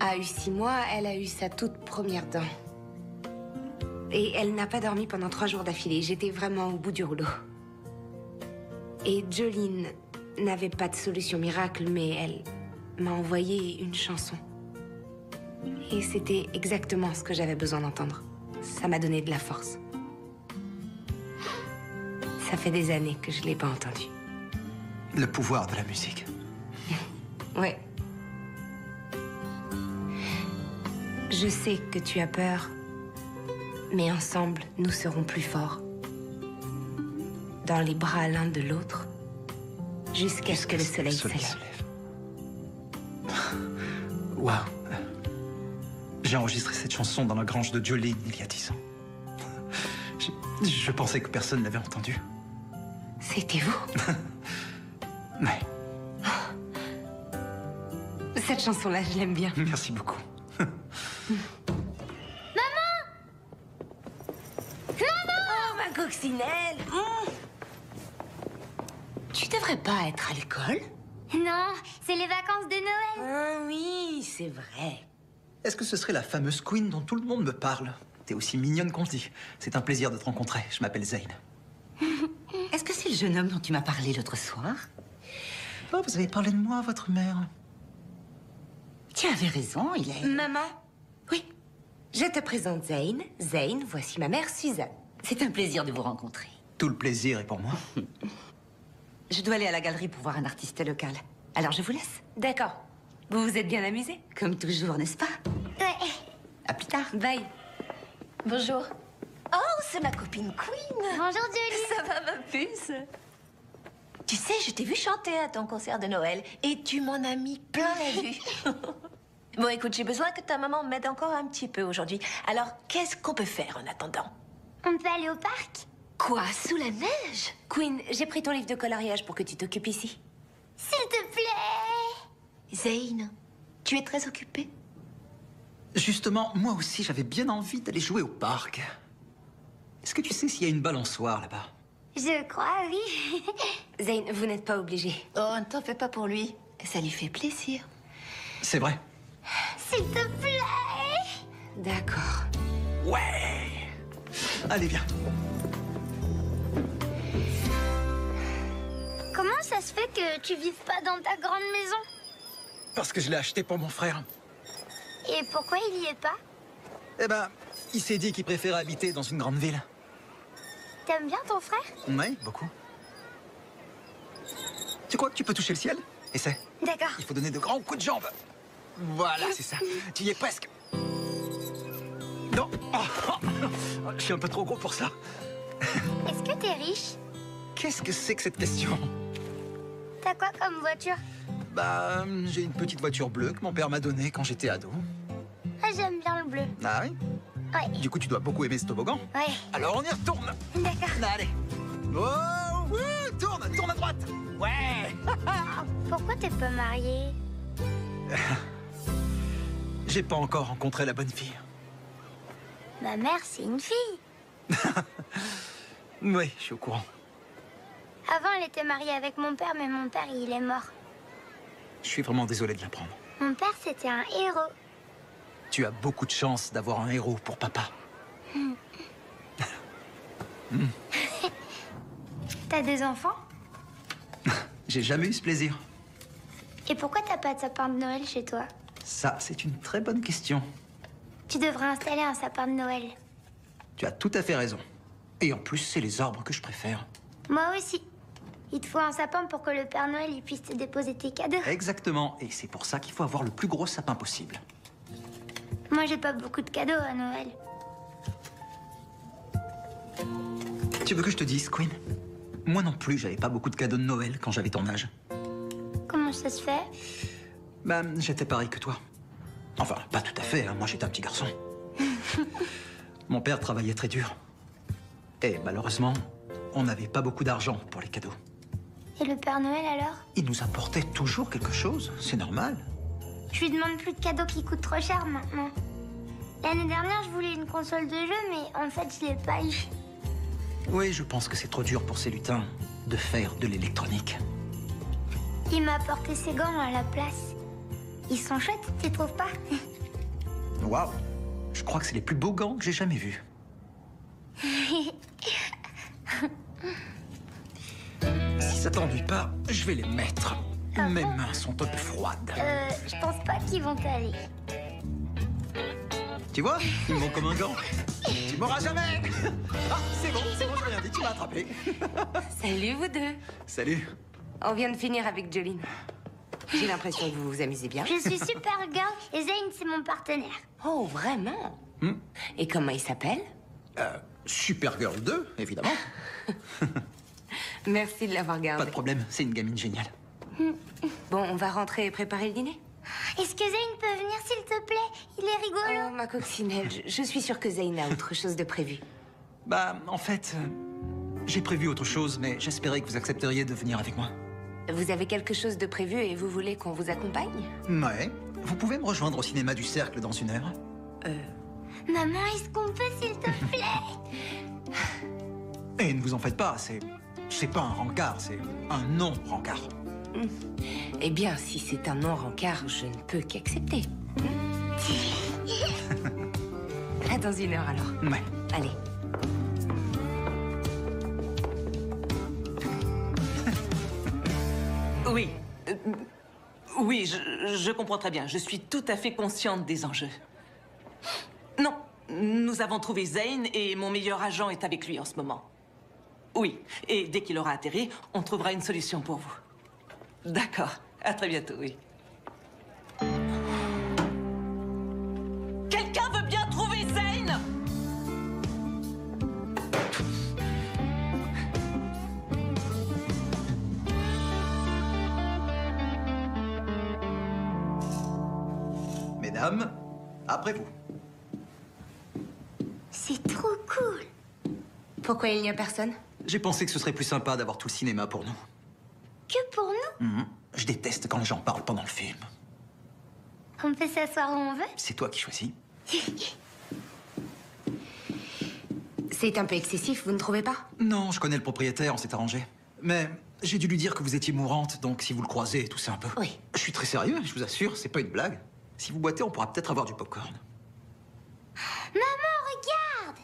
a eu 6 mois, elle a eu sa toute première dent. Et elle n'a pas dormi pendant 3 jours d'affilée. J'étais vraiment au bout du rouleau. Et Jolene n'avait pas de solution miracle, mais elle m'a envoyé une chanson. Et c'était exactement ce que j'avais besoin d'entendre. Ça m'a donné de la force. Ça fait des années que je l'ai pas entendue. Le pouvoir de la musique. Ouais. Je sais que tu as peur, mais ensemble, nous serons plus forts. Dans les bras l'un de l'autre, jusqu'à ce que le soleil se lève. Waouh. J'ai enregistré cette chanson dans la grange de Jolene il y a 10 ans. Je pensais que personne ne l'avait entendue. C'était vous? Ouais. Cette chanson-là, je l'aime bien. Merci beaucoup. Maman! Oh, ma coccinelle! Tu devrais pas être à l'école? Non, c'est les vacances de Noël. Ah oui, c'est vrai. Est-ce que ce serait la fameuse Queen dont tout le monde me parle? T'es aussi mignonne qu'on se dit. C'est un plaisir de te rencontrer. Je m'appelle Zane. Est-ce que c'est le jeune homme dont tu m'as parlé l'autre soir? Oh, vous avez parlé de moi à votre mère. Tu avais raison, il est... Maman? Oui. Je te présente Zane. Zane, voici ma mère Suzanne. C'est un plaisir de vous rencontrer. Tout le plaisir est pour moi. Je dois aller à la galerie pour voir un artiste local. Alors je vous laisse. D'accord. Vous vous êtes bien amusés? Comme toujours, n'est-ce pas? Ouais. À plus tard. Bye. Bonjour. Oh, c'est ma copine Queen. Bonjour, Julie. Ça va, ma puce? Tu sais, je t'ai vu chanter à ton concert de Noël et tu m'en as mis plein la vue. Bon, écoute, j'ai besoin que ta maman m'aide encore un petit peu aujourd'hui. Alors, qu'est-ce qu'on peut faire en attendant? On peut aller au parc? Quoi, sous la neige? Queen, j'ai pris ton livre de coloriage pour que tu t'occupes ici. S'il te plaît. Zane, tu es très occupée? Justement, moi aussi, j'avais bien envie d'aller jouer au parc. Est-ce que tu sais s'il y a une balançoire là-bas? Je crois, oui. Zane, vous n'êtes pas obligé. Oh, ne t'en fais pas pour lui. Ça lui fait plaisir. C'est vrai. S'il te plaît. D'accord. Ouais. Allez, viens. Comment ça se fait que tu vives pas dans ta grande maison? Parce que je l'ai acheté pour mon frère. Et pourquoi il y est pas? Eh ben, il s'est dit qu'il préférait habiter dans une grande ville. T'aimes bien ton frère? Oui, beaucoup. Tu crois que tu peux toucher le ciel? Essaie. D'accord. Il faut donner de grands coups de jambe. Voilà, c'est ça. Tu y es presque. Non. Je suis un peu trop gros pour ça. Est-ce que t'es riche? Qu'est-ce que c'est que cette question? T'as quoi comme voiture? Bah, j'ai une petite voiture bleue que mon père m'a donnée quand j'étais ado. Ah, j'aime bien le bleu. Ah oui? Ouais. Du coup, tu dois beaucoup aimer ce toboggan. Ouais. Alors, on y retourne. D'accord. Allez. Oh, oui! Tourne à droite. Ouais. Pourquoi t'es pas marié? J'ai pas encore rencontré la bonne fille. Ma mère, c'est une fille. Oui, je suis au courant. Avant, elle était mariée avec mon père, mais mon père, il est mort. Je suis vraiment désolé de l'apprendre. Mon père, c'était un héros. Tu as beaucoup de chance d'avoir un héros pour papa. T'as des enfants? J'ai jamais eu ce plaisir. Et pourquoi t'as pas de sapin de Noël chez toi? Ça, c'est une très bonne question. Tu devrais installer un sapin de Noël. Tu as tout à fait raison. Et en plus, c'est les arbres que je préfère. Moi aussi. Il te faut un sapin pour que le Père Noël il puisse te déposer tes cadeaux. Exactement. Et c'est pour ça qu'il faut avoir le plus gros sapin possible. Moi, j'ai pas beaucoup de cadeaux à Noël. Tu veux que je te dise, Queen? Moi non plus, j'avais pas beaucoup de cadeaux de Noël quand j'avais ton âge. Comment ça se fait? Bah, j'étais pareil que toi. Enfin, pas tout à fait, hein. Moi j'étais un petit garçon. Mon père travaillait très dur. Et malheureusement, on n'avait pas beaucoup d'argent pour les cadeaux. Et le Père Noël alors? Il nous apportait toujours quelque chose, c'est normal. Je lui demande plus de cadeaux qui coûtent trop cher maintenant. L'année dernière, je voulais une console de jeu, mais en fait, je l'ai pas eu. Oui, je pense que c'est trop dur pour ces lutins de faire de l'électronique. Il m'a apporté ses gants à la place. Ils sont chouettes, tu trouves pas? Waouh! Je crois que c'est les plus beaux gants que j'ai jamais vus. Si ça t'ennuie pas, je vais les mettre. Mes mains sont un peu froides. Je pense pas qu'ils vont t'aller. Tu vois? Ils me vont comme un gant. Tu m'auras jamais! Ah, c'est bon, j'ai rien dit, tu m'as attrapé. Salut, vous deux. Salut. On vient de finir avec Jolene. J'ai l'impression que vous vous amusez bien. Je suis Supergirl et Zane, c'est mon partenaire. Oh, vraiment? Et comment il s'appelle? Supergirl 2, évidemment. Merci de l'avoir gardé. Pas de problème, c'est une gamine géniale. Bon, on va rentrer et préparer le dîner? Est-ce que Zane peut venir, s'il te plaît? Il est rigolo. Oh, ma coccinelle, je suis sûre que Zane a autre chose de prévu. Bah, en fait, j'ai prévu autre chose, mais j'espérais que vous accepteriez de venir avec moi. Vous avez quelque chose de prévu et vous voulez qu'on vous accompagne? Ouais. Vous pouvez me rejoindre au cinéma du Cercle dans 1 heure? Maman, est-ce qu'on peut, s'il te plaît? Et ne vous en faites pas, c'est pas un rencard, c'est un non-rencard. Eh bien, si c'est un non-rencard, je ne peux qu'accepter. À dans 1 heure, alors. Ouais. Allez. Oui. Oui, je comprends très bien. Je suis tout à fait consciente des enjeux. Non, nous avons trouvé Zane et mon meilleur agent est avec lui en ce moment. Oui, et dès qu'il aura atterri, on trouvera une solution pour vous. D'accord, à très bientôt, oui. Quelqu'un veut bien trouver Zane? Mesdames, après vous. C'est trop cool. Pourquoi il n'y a personne? J'ai pensé que ce serait plus sympa d'avoir tout le cinéma pour nous. Que pour nous? Je déteste quand les gens parlent pendant le film. On peut s'asseoir où on veut? C'est toi qui choisis. C'est un peu excessif, vous ne trouvez pas? Non, je connais le propriétaire, on s'est arrangé. Mais j'ai dû lui dire que vous étiez mourante, donc si vous le croisez, toussez un peu. Oui. Je suis très sérieux, je vous assure, c'est pas une blague. Si vous boitez, on pourra peut-être avoir du popcorn. Maman, regarde!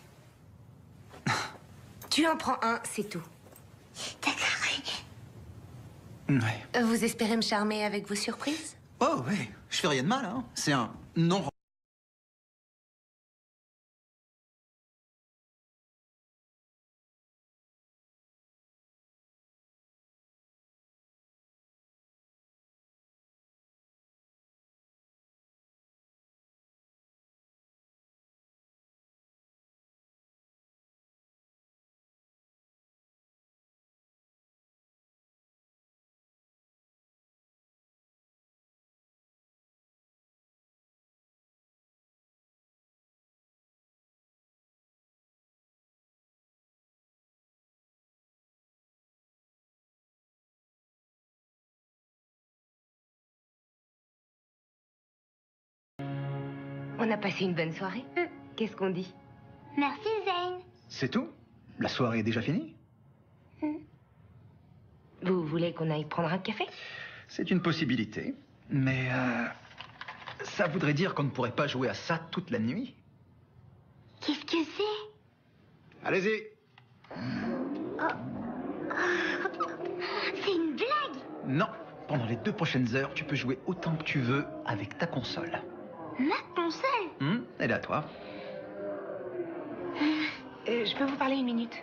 Tu en prends un, c'est tout. D'accord. Ouais. Vous espérez me charmer avec vos surprises? Oh, ouais, je fais rien de mal, hein. C'est un non On a passé une bonne soirée. Qu'est-ce qu'on dit? Merci, Zane. C'est tout? La soirée est déjà finie? Vous voulez qu'on aille prendre un café? C'est une possibilité, mais ça voudrait dire qu'on ne pourrait pas jouer à ça toute la nuit. Qu'est-ce que c'est? Allez-y. C'est une blague. Non, pendant les 2 prochaines heures, tu peux jouer autant que tu veux avec ta console. Ma console? Elle est à toi. Je peux vous parler une minute?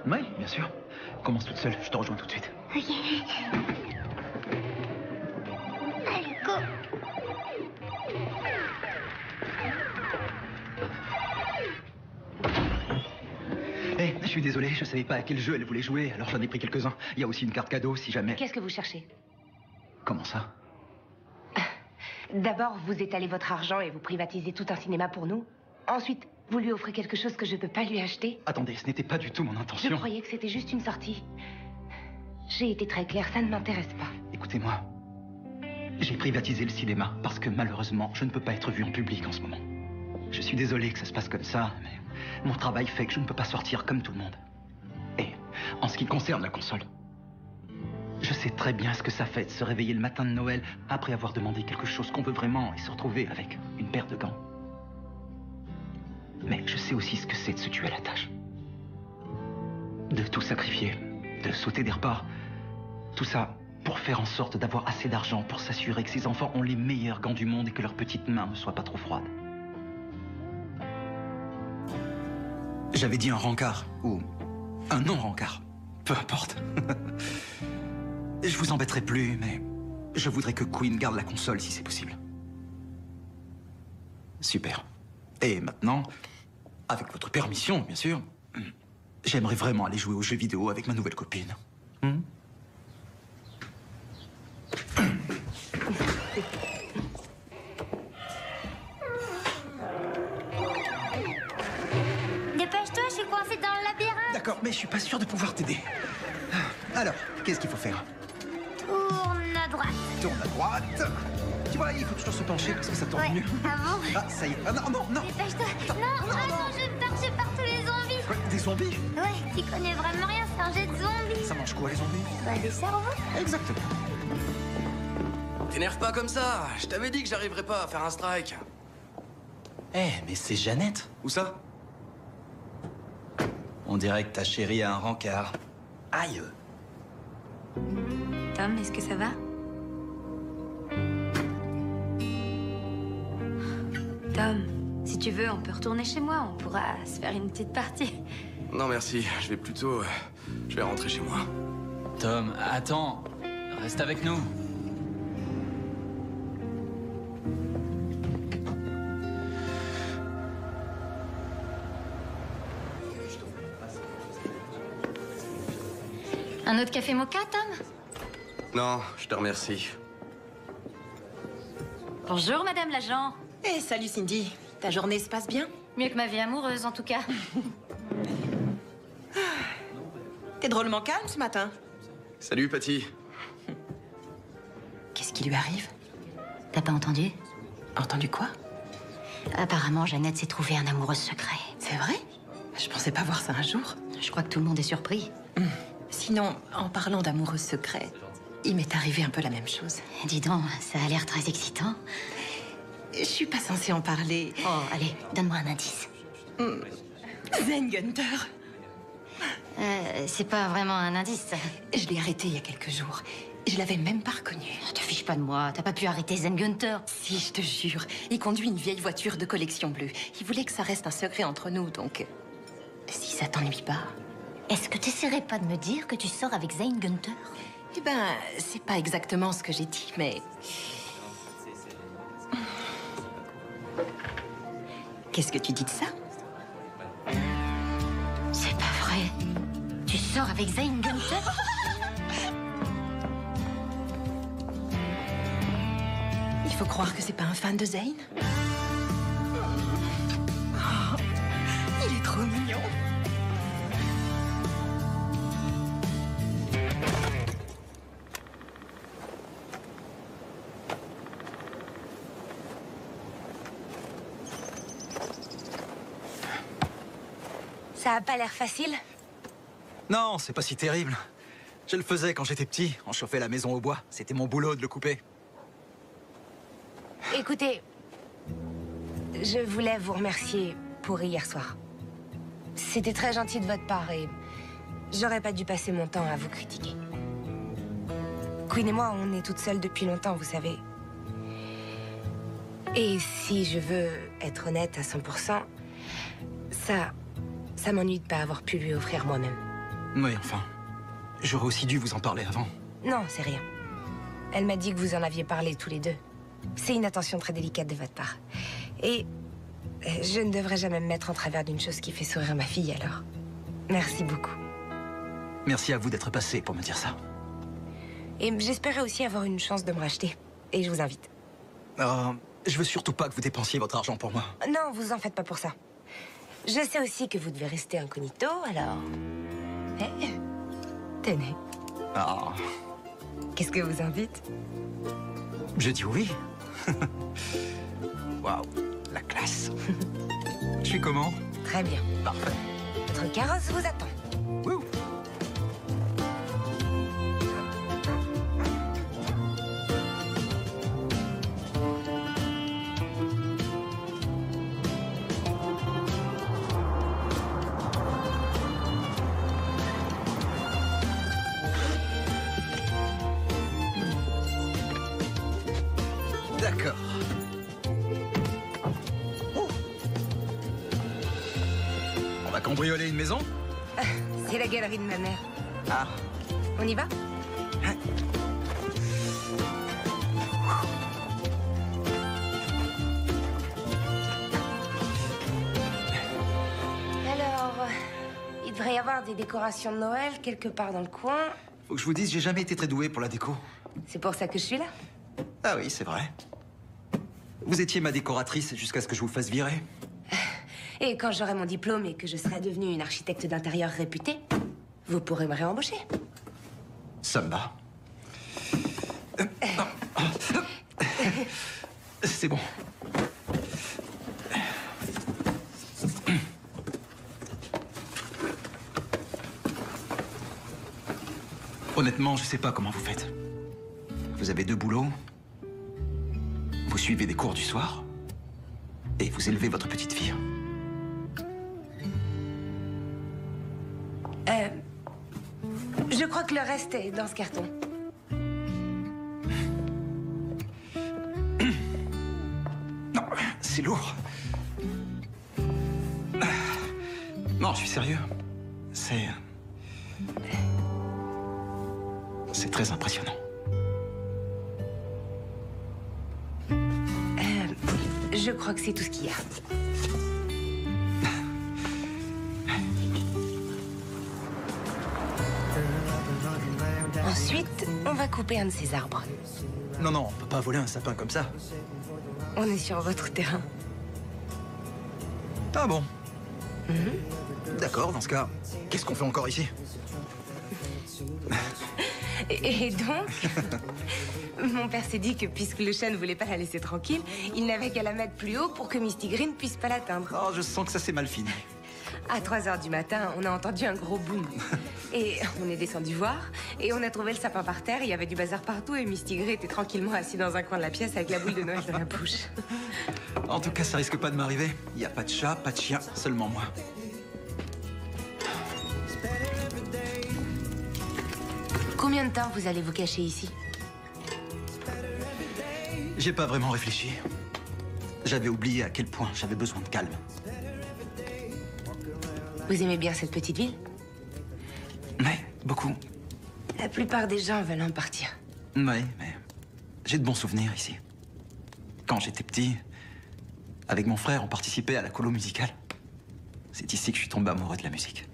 Oui, bien sûr. Commence toute seule, je te rejoins tout de suite. Ok. Allez, go. Je suis désolé, je savais pas à quel jeu elle voulait jouer, alors j'en ai pris quelques-uns. Il y a aussi une carte cadeau si jamais. Qu'est-ce que vous cherchez? Comment ça? D'abord, vous étalez votre argent et vous privatisez tout un cinéma pour nous. Ensuite, vous lui offrez quelque chose que je peux pas lui acheter. Attendez, ce n'était pas du tout mon intention. Je croyais que c'était juste une sortie. J'ai été très claire, ça ne m'intéresse pas. Écoutez-moi. J'ai privatisé le cinéma parce que malheureusement, je ne peux pas être vu en public en ce moment. Je suis désolé que ça se passe comme ça, mais mon travail fait que je ne peux pas sortir comme tout le monde. Et en ce qui concerne la console, je sais très bien ce que ça fait de se réveiller le matin de Noël après avoir demandé quelque chose qu'on veut vraiment et se retrouver avec une paire de gants. Mais je sais aussi ce que c'est de se tuer à la tâche. De tout sacrifier, de sauter des repas, tout ça pour faire en sorte d'avoir assez d'argent pour s'assurer que ses enfants ont les meilleurs gants du monde et que leurs petites mains ne soient pas trop froides. J'avais dit un rencard, ou un non-rencard, peu importe. Je vous embêterai plus, mais je voudrais que Queen garde la console si c'est possible. Super. Et maintenant, avec votre permission, bien sûr, j'aimerais vraiment aller jouer aux jeux vidéo avec ma nouvelle copine. Dépêche-toi, je suis coincée dans le labyrinthe. D'accord, mais je suis pas sûr de pouvoir t'aider. Alors, qu'est-ce qu'il faut faire? Tourne à droite. Tourne à droite. Tu vois, il faut toujours se pencher parce que ça tourne mieux. Ah bon? Ah, ça y est. Ah, non. Dépêche-toi. Non, j'ai peur tous les zombies. Quoi, des zombies? Ouais, tu connais vraiment rien, c'est un jet de zombies. Ça mange quoi, les zombies? Bah, des cerveaux. Exactement. T'énerve pas comme ça. Je t'avais dit que j'arriverais pas à faire un strike. Mais c'est Jeannette. Où ça? On dirait que ta chérie a un rencard. Aïe. Tom, est-ce que ça va? Tom, si tu veux, on peut retourner chez moi. On pourra se faire une petite partie. Non, merci. Je vais plutôt... je vais rentrer chez moi. Tom, attends. Reste avec nous. Un autre café mocha, Tom? Non, je te remercie. Bonjour, madame l'agent. Salut Cindy. Ta journée se passe bien? Mieux que ma vie amoureuse, en tout cas. T'es drôlement calme ce matin. Salut, Patty. Qu'est-ce qui lui arrive? T'as pas entendu? Entendu quoi? Apparemment, Jeannette s'est trouvée un amoureux secret. C'est vrai? Je pensais pas voir ça un jour. Je crois que tout le monde est surpris. Sinon, en parlant d'amoureux secret, il m'est arrivé un peu la même chose. Dis donc, ça a l'air très excitant. Je suis pas censée en parler. Oh, allez, donne-moi un indice. Zane Gunter. C'est pas vraiment un indice, ça. Je l'ai arrêté il y a quelques jours. Je l'avais même pas reconnu. Te fiche pas de moi, t'as pas pu arrêter Zane Gunter. Si, je te jure. Il conduit une vieille voiture de collection bleue. Il voulait que ça reste un secret entre nous, donc... Si ça t'ennuie pas... Est-ce que t'essaierais pas de me dire que tu sors avec Zane Gunter? Eh ben, c'est pas exactement ce que j'ai dit, mais... Qu'est-ce que tu dis de ça? C'est pas vrai. Tu sors avec Zane Gunter? Il faut croire que c'est pas un fan de Zane. Oh, il est trop mignon. Ça a pas l'air facile? Non, c'est pas si terrible. Je le faisais quand j'étais petit. On chauffait la maison au bois. C'était mon boulot de le couper. Écoutez, je voulais vous remercier pour hier soir. C'était très gentil de votre part et j'aurais pas dû passer mon temps à vous critiquer. Queen et moi, on est toutes seules depuis longtemps, vous savez. Et si je veux être honnête à 100%, ça m'ennuie de pas avoir pu lui offrir moi-même. Oui, enfin, j'aurais aussi dû vous en parler avant. Non, c'est rien. Elle m'a dit que vous en aviez parlé tous les deux. C'est une attention très délicate de votre part. Et je ne devrais jamais me mettre en travers d'une chose qui fait sourire ma fille, alors. Merci beaucoup. Merci à vous d'être passé pour me dire ça. Et j'espérais aussi avoir une chance de me racheter. Et je vous invite. Je veux surtout pas que vous dépensiez votre argent pour moi. Non, vous en faites pas pour ça. Je sais aussi que vous devez rester incognito, alors... tenez. Ah. Qu'est-ce que vous invite? Je dis oui. Waouh, la classe. Je suis comment? Très bien. Parfait. Votre carrosse vous attend. Wouh. D'accord. On va cambrioler une maison? C'est la galerie de ma mère. Ah. On y va? Alors, il devrait y avoir des décorations de Noël quelque part dans le coin. Faut que je vous dise, j'ai jamais été très doué pour la déco. C'est pour ça que je suis là. Ah oui, c'est vrai. Vous étiez ma décoratrice jusqu'à ce que je vous fasse virer. Et quand j'aurai mon diplôme et que je serai devenue une architecte d'intérieur réputée, vous pourrez me réembaucher. Ça me va. C'est bon. Honnêtement, je sais pas comment vous faites. Vous avez 2 boulots, vous suivez des cours du soir, et vous élevez votre petite fille. Je crois que le reste est dans ce carton. Non, c'est lourd. Non, je suis sérieux. C'est très impressionnant. Je crois que c'est tout ce qu'il y a. Ensuite, on va couper un de ces arbres. Non, non, on peut pas voler un sapin comme ça. On est sur votre terrain. Ah bon? D'accord, dans ce cas, qu'est-ce qu'on fait encore ici? Et donc, mon père s'est dit que puisque le chat ne voulait pas la laisser tranquille, il n'avait qu'à la mettre plus haut pour que Misty Green puisse pas l'atteindre. Oh, je sens que ça s'est mal fini. À 3h du matin, on a entendu un gros boom. Et on est descendu voir, et on a trouvé le sapin par terre, il y avait du bazar partout, et Misty Grey était tranquillement assis dans un coin de la pièce avec la boule de Noël dans la bouche. En tout cas, ça risque pas de m'arriver. Il n'y a pas de chat, pas de chien, seulement moi. Combien de temps vous allez vous cacher ici? J'ai pas vraiment réfléchi. J'avais oublié à quel point j'avais besoin de calme. Vous aimez bien cette petite ville? Oui, beaucoup. La plupart des gens veulent en partir. Oui, mais j'ai de bons souvenirs ici. Quand j'étais petit, avec mon frère, on participait à la colo musicale. C'est ici que je suis tombé amoureux de la musique.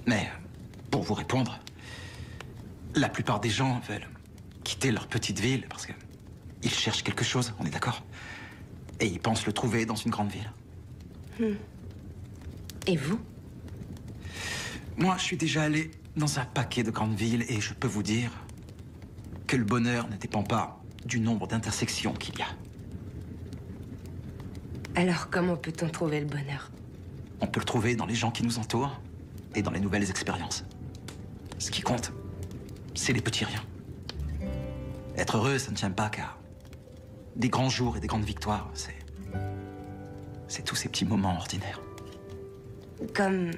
Mais, pour vous répondre, la plupart des gens veulent quitter leur petite ville parce que ils cherchent quelque chose, on est d'accord? Et ils pensent le trouver dans une grande ville. Et vous? Moi, je suis déjà allé dans un paquet de grandes villes et je peux vous dire que le bonheur ne dépend pas du nombre d'intersections qu'il y a. Alors comment peut-on trouver le bonheur? On peut le trouver dans les gens qui nous entourent et dans les nouvelles expériences. Ce qui compte, c'est les petits riens. Être heureux, ça ne tient pas qu'à des grands jours et des grandes victoires. C'est tous ces petits moments ordinaires. Comme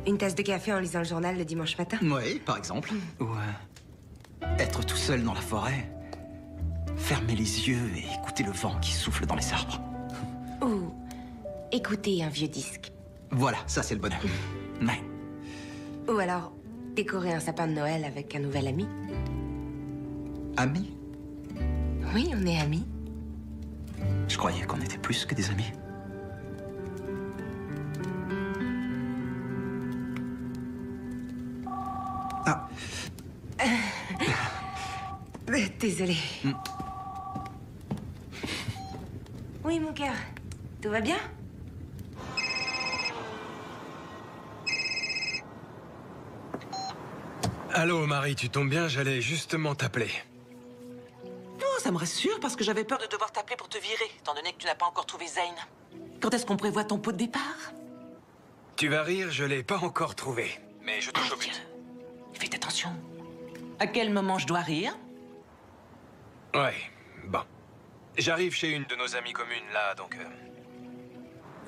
une tasse de café en lisant le journal le dimanche matin? Oui, par exemple. Ou être tout seul dans la forêt, fermer les yeux et écouter le vent qui souffle dans les arbres. Ou écouter un vieux disque. Voilà, ça c'est le bonheur. Ouais. Ou alors décorer un sapin de Noël avec un nouvel ami. Amis? Oui, on est amis. Je croyais qu'on était plus que des amis. Ah. Désolée. Oui, mon cœur. Tout va bien? Allô, Marie, tu tombes bien, j'allais justement t'appeler. Oh, ça me rassure parce que j'avais peur de devoir t'appeler pour te virer, étant donné que tu n'as pas encore trouvé Zane. Quand est-ce qu'on prévoit ton pot de départ? Tu vas rire, je l'ai pas encore trouvé. Mais je touche au but. Faites attention. À quel moment je dois rire? Ouais, bon. J'arrive chez une de nos amies communes, là, donc...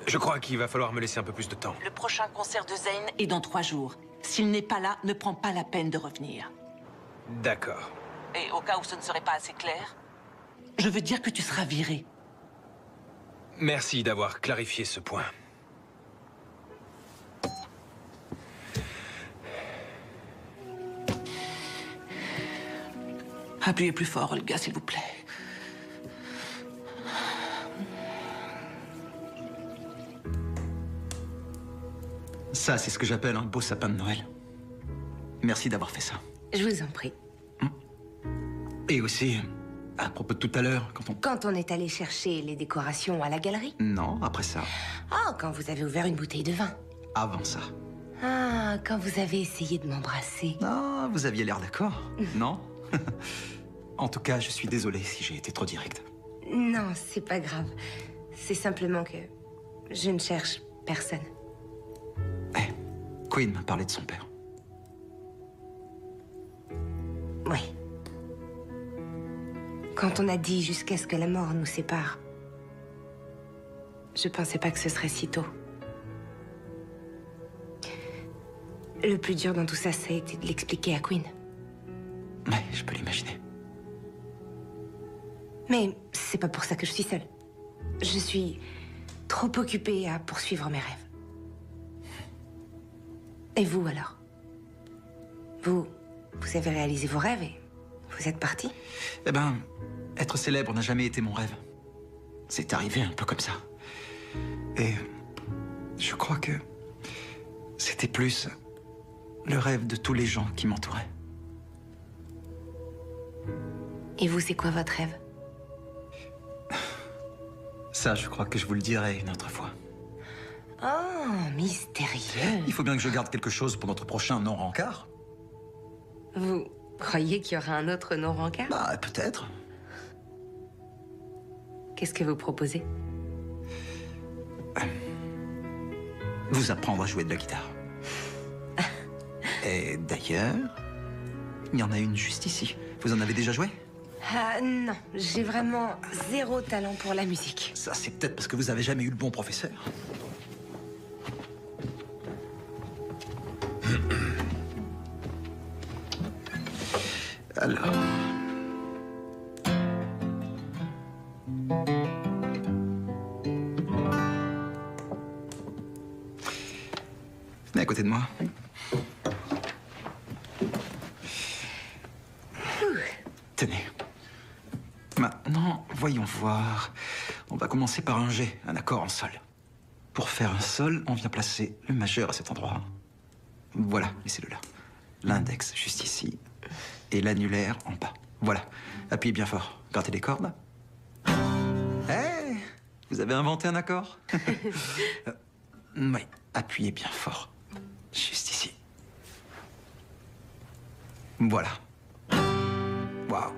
Je crois qu'il va falloir me laisser un peu plus de temps. Le prochain concert de Zane est dans 3 jours. S'il n'est pas là, ne prends pas la peine de revenir. D'accord. Et au cas où ce ne serait pas assez clair, je veux dire que tu seras viré. Merci d'avoir clarifié ce point. Appuyez plus fort, Olga, s'il vous plaît. Ça, c'est ce que j'appelle un beau sapin de Noël. Merci d'avoir fait ça. Je vous en prie. Et aussi, à propos de tout à l'heure, Quand on est allé chercher les décorations à la galerie? Non, après ça. Ah, quand vous avez ouvert une bouteille de vin? Avant ça. Ah, quand vous avez essayé de m'embrasser? Ah, vous aviez l'air d'accord, non? En tout cas, je suis désolé si j'ai été trop direct. Non, c'est pas grave. C'est simplement que je ne cherche personne. Queen m'a parlé de son père. Oui. Quand on a dit jusqu'à ce que la mort nous sépare, je pensais pas que ce serait si tôt. Le plus dur dans tout ça, ça a été de l'expliquer à Queen. Ouais, je peux l'imaginer. Mais c'est pas pour ça que je suis seule. Je suis trop occupée à poursuivre mes rêves. Et vous, alors? Vous avez réalisé vos rêves et vous êtes parti? Eh ben, être célèbre n'a jamais été mon rêve. C'est arrivé un peu comme ça. Et je crois que c'était plus le rêve de tous les gens qui m'entouraient. Et vous, c'est quoi votre rêve? Ça, je crois que je vous le dirai une autre fois. Oh, mystérieux. Il faut bien que je garde quelque chose pour notre prochain non-rencard. Vous croyez qu'il y aura un autre non-rencard? Bah, peut-être. Qu'est-ce que vous proposez? Vous apprendre à jouer de la guitare. Et d'ailleurs, il y en a une juste ici. Vous en avez déjà joué? Ah non, j'ai vraiment zéro talent pour la musique. Ça, c'est peut-être parce que vous avez jamais eu le bon professeur. Alors... Venez à côté de moi. Tenez. Maintenant, voyons voir. On va commencer par un G, un accord en sol. Pour faire un sol, on vient placer le majeur à cet endroit. Voilà, laissez-le là. L'index juste ici. Et l'annulaire en bas. Voilà. Appuyez bien fort. Grattez les cordes. Hey, vous avez inventé un accord? Oui, appuyez bien fort. Juste ici. Voilà. Waouh.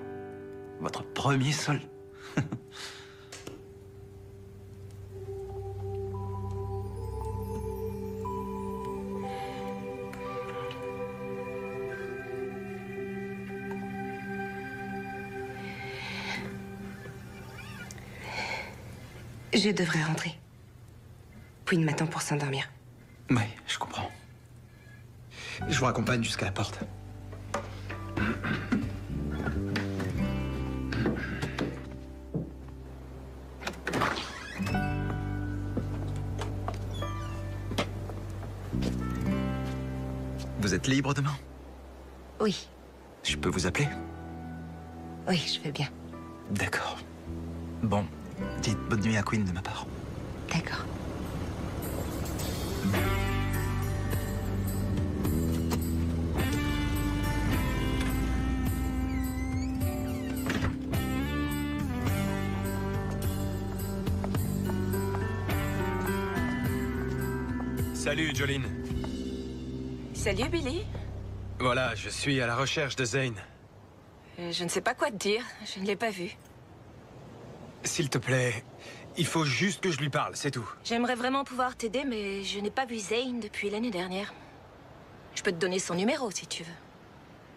Votre premier sol. Je devrais rentrer. Queen m'attend pour s'endormir. Oui, je comprends. Je vous raccompagne jusqu'à la porte. Vous êtes libre demain? Oui. Je peux vous appeler? Oui, je veux bien. D'accord. Bon, dites bonne nuit à Queen de ma part. D'accord. Salut, Jolene. Salut, Billy. Voilà, je suis à la recherche de Zane. Je ne sais pas quoi te dire. Je ne l'ai pas vu. S'il te plaît, il faut juste que je lui parle, c'est tout. J'aimerais vraiment pouvoir t'aider, mais je n'ai pas vu Zane depuis l'année dernière. Je peux te donner son numéro, si tu veux.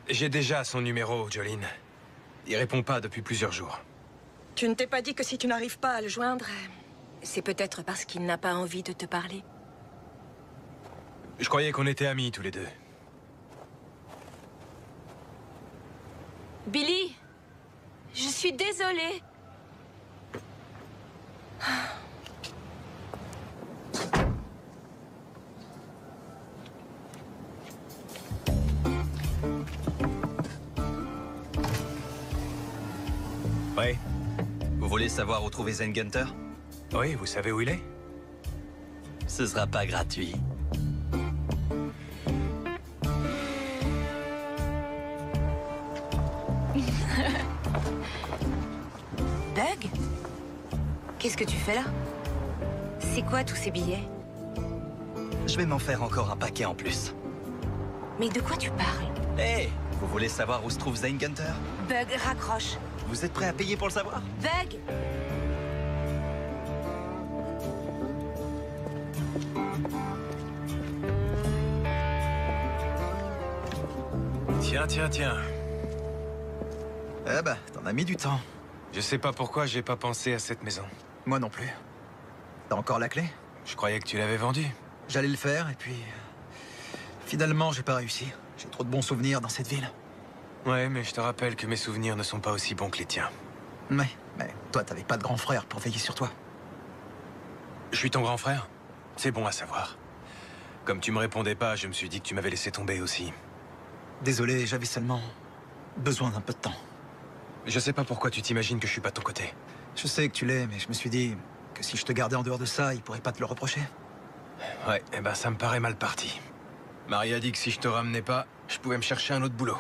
J'ai déjà son numéro, Jolene. Il répond pas depuis plusieurs jours. Tu ne t'es pas dit que si tu n'arrives pas à le joindre, c'est peut-être parce qu'il n'a pas envie de te parler. Je croyais qu'on était amis, tous les deux. Billy, je suis désolée. Ouais. Vous voulez savoir où trouver Zane Gunter? Oui, vous savez où il est? Ce sera pas gratuit. Bug? Qu'est-ce que tu fais là? C'est quoi tous ces billets? Je vais m'en faire encore un paquet en plus. Mais de quoi tu parles? Hé, vous voulez savoir où se trouve Zane Gunter? Bug, raccroche. Vous êtes prêt à payer pour le savoir? Bug! Tiens. Eh bah, t'en as mis du temps. Je sais pas pourquoi j'ai pas pensé à cette maison. Moi non plus. T'as encore la clé? Je croyais que tu l'avais vendue. J'allais le faire et puis... Finalement, j'ai pas réussi. J'ai trop de bons souvenirs dans cette ville. Ouais, mais je te rappelle que mes souvenirs ne sont pas aussi bons que les tiens. Mais toi, t'avais pas de grand frère pour veiller sur toi. Je suis ton grand frère? C'est bon à savoir. Comme tu me répondais pas, je me suis dit que tu m'avais laissé tomber aussi. Désolé, j'avais seulement besoin d'un peu de temps. Je sais pas pourquoi tu t'imagines que je suis pas de ton côté. Je sais que tu l'es, mais je me suis dit que si je te gardais en dehors de ça, il pourrait pas te le reprocher. Ouais, eh ben ça me paraît mal parti. Marie a dit que si je te ramenais pas, je pouvais me chercher un autre boulot.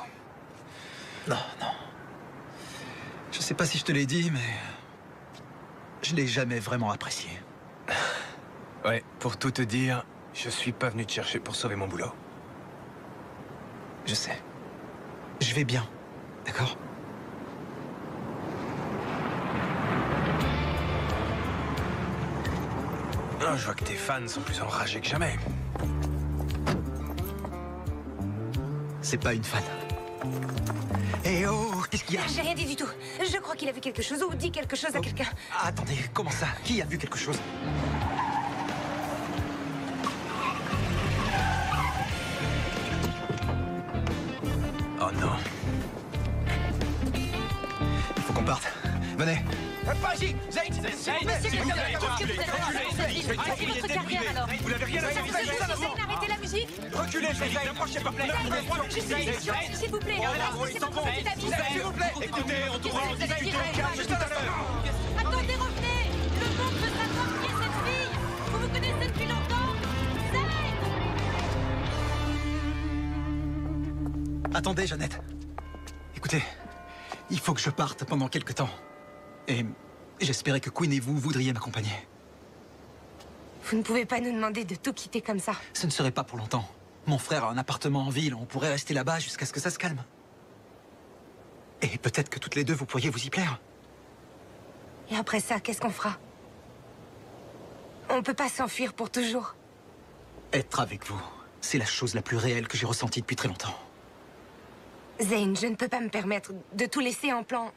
Non. Je sais pas si je te l'ai dit, mais... je l'ai jamais vraiment apprécié. Ouais, pour tout te dire, je suis pas venu te chercher pour sauver mon boulot. Je sais. Je vais bien, d'accord? Oh, je vois que tes fans sont plus enragés que jamais. C'est pas une fan. Eh oh, qu'est-ce qu'il y a? J'ai rien dit du tout. Je crois qu'il a vu quelque chose ou dit quelque chose à quelqu'un. Attendez, comment ça? Qui a vu quelque chose? Oh non. Il faut qu'on parte. Venez. Pas ici! Zane! Votre carrière alors. Vous n'avez rien à faire ici. Arrêtez la musique. Reculez, Zane, n'approchez pas. Juste une question, s'il vous plaît. C'est votre petit ami. S'il vous plaît, écoutez, on trouvera juste tout à l'heure. Attendez, revenez. Le monde veut savoir qui est cette fille. Vous me connaissez depuis longtemps. Zane! Attendez, Jeannette. Écoutez, il faut que je parte pendant quelque temps. Et j'espérais que Queen et vous voudriez m'accompagner. Vous ne pouvez pas nous demander de tout quitter comme ça. Ce ne serait pas pour longtemps. Mon frère a un appartement en ville, on pourrait rester là-bas jusqu'à ce que ça se calme. Et peut-être que toutes les deux, vous pourriez vous y plaire. Et après ça, qu'est-ce qu'on fera? On peut pas s'enfuir pour toujours. Être avec vous, c'est la chose la plus réelle que j'ai ressentie depuis très longtemps. Zane, je ne peux pas me permettre de tout laisser en plan.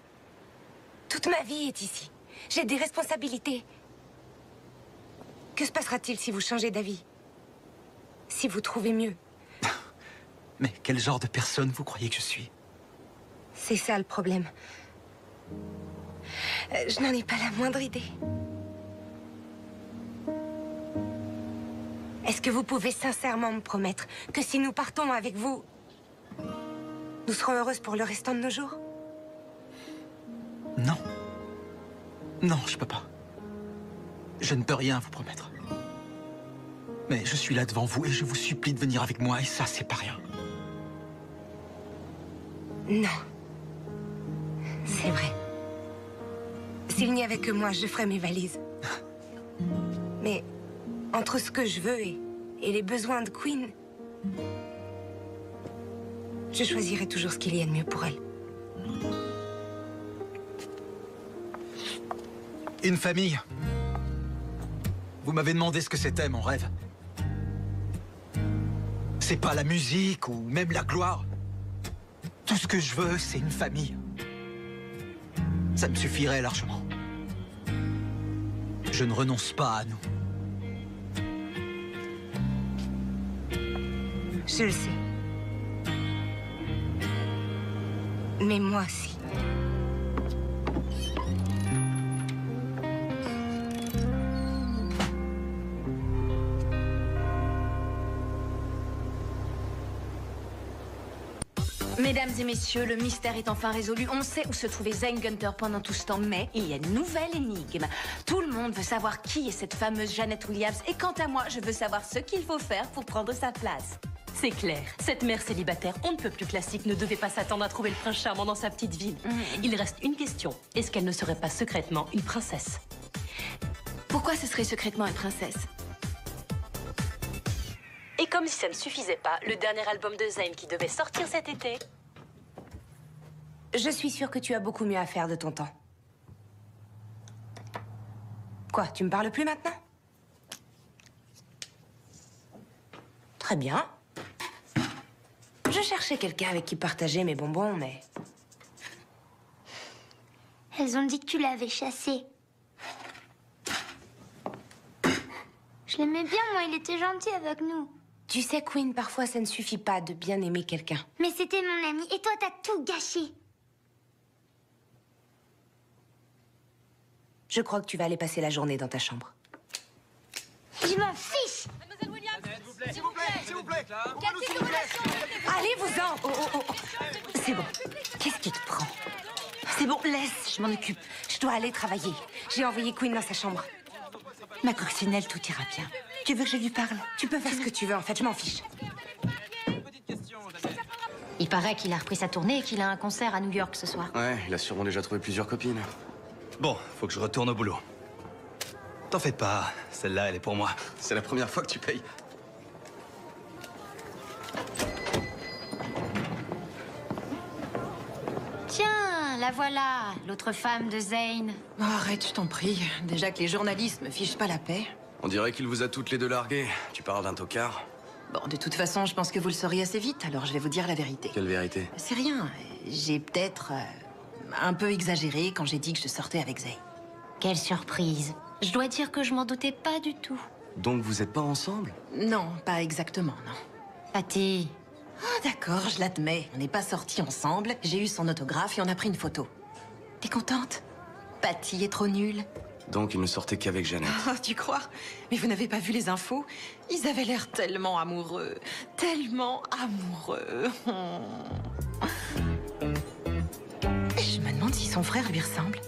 Toute ma vie est ici. J'ai des responsabilités. Que se passera-t-il si vous changez d'avis? Si vous trouvez mieux? Mais quel genre de personne vous croyez que je suis? C'est ça le problème. Je n'en ai pas la moindre idée. Est-ce que vous pouvez sincèrement me promettre que si nous partons avec vous, nous serons heureuses pour le restant de nos jours? Non. Non, je peux pas. Je ne peux rien vous promettre. Mais je suis là devant vous et je vous supplie de venir avec moi et ça, c'est pas rien. Non. C'est vrai. S'il n'y avait que moi, je ferais mes valises. Mais entre ce que je veux et les besoins de Queen, je choisirai toujours ce qu'il y a de mieux pour elle. Une famille. Vous m'avez demandé ce que c'était, mon rêve. C'est pas la musique ou même la gloire. Tout ce que je veux, c'est une famille. Ça me suffirait largement. Je ne renonce pas à nous. Je le sais. Mais moi aussi. Mesdames et messieurs, le mystère est enfin résolu. On sait où se trouvait Zane Gunter pendant tout ce temps, mais il y a une nouvelle énigme. Tout le monde veut savoir qui est cette fameuse Janet Williams, et quant à moi, je veux savoir ce qu'il faut faire pour prendre sa place. C'est clair, cette mère célibataire, on ne peut plus classique, ne devait pas s'attendre à trouver le prince charmant dans sa petite ville. Il reste une question, est-ce qu'elle ne serait pas secrètement une princesse? Pourquoi ce serait secrètement une princesse? Et comme si ça ne suffisait pas, le dernier album de Zayn qui devait sortir cet été... Je suis sûre que tu as beaucoup mieux à faire de ton temps. Quoi, tu me parles plus maintenant? Très bien. Je cherchais quelqu'un avec qui partager mes bonbons, mais... Elles ont dit que tu l'avais chassé. Je l'aimais bien, moi, il était gentil avec nous. Tu sais, Queen, parfois ça ne suffit pas de bien aimer quelqu'un. Mais c'était mon ami, et toi, t'as tout gâché. Je crois que tu vas aller passer la journée dans ta chambre. Je m'en fiche. Mademoiselle Williams, s'il vous plaît, s'il vous plaît. Allez-vous-en. C'est bon. Qu'est-ce qui te prend? C'est bon, laisse, je m'en occupe. Je dois aller travailler. J'ai envoyé Queen dans sa chambre. Ma coccinelle, tout ira bien. Tu veux que je lui parle? Tu peux faire ce que tu veux, en fait, je m'en fiche. Il paraît qu'il a repris sa tournée et qu'il a un concert à New York ce soir. Ouais, il a sûrement déjà trouvé plusieurs copines. Bon, faut que je retourne au boulot. T'en fais pas, celle-là, elle est pour moi. C'est la première fois que tu payes. Tiens, la voilà, l'autre femme de Zane. Oh, arrête, je t'en prie. Déjà que les journalistes me fichent pas la paix. On dirait qu'il vous a toutes les deux larguées. Tu parles d'un tocard? Bon, de toute façon, je pense que vous le sauriez assez vite, alors je vais vous dire la vérité. Quelle vérité? C'est rien. J'ai peut-être un peu exagéré quand j'ai dit que je sortais avec Zane. Quelle surprise. Je dois dire que je m'en doutais pas du tout. Donc vous êtes pas ensemble? Non, pas exactement, non. Patty. Ah, d'accord, je l'admets. On n'est pas sortis ensemble, j'ai eu son autographe et on a pris une photo. T'es contente? Patty est trop nulle. Donc il ne sortait qu'avec Janet. Ah, tu crois? Mais vous n'avez pas vu les infos? Ils avaient l'air tellement amoureux. Tellement amoureux. Je me demande si son frère lui ressemble.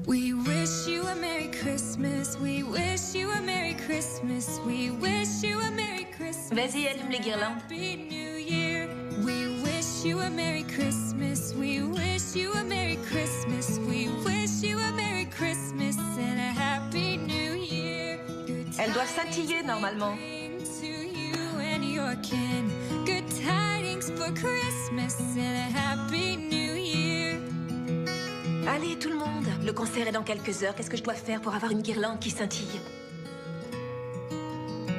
We wish you a Merry Christmas. We wish you a Merry Christmas. We wish you a Merry Christmas. Vas-y, allume les guirlandes. Happy New Year. We wish you a Merry Christmas. We wish you a Merry Christmas. We wish you a Merry Christmas and a Happy New Year. Elles doivent scintiller normalement. To you and your kin. Good tidings for Christmas and a Happy New Year. Allez, tout le monde. Le concert est dans quelques heures. Qu'est-ce que je dois faire pour avoir une guirlande qui scintille?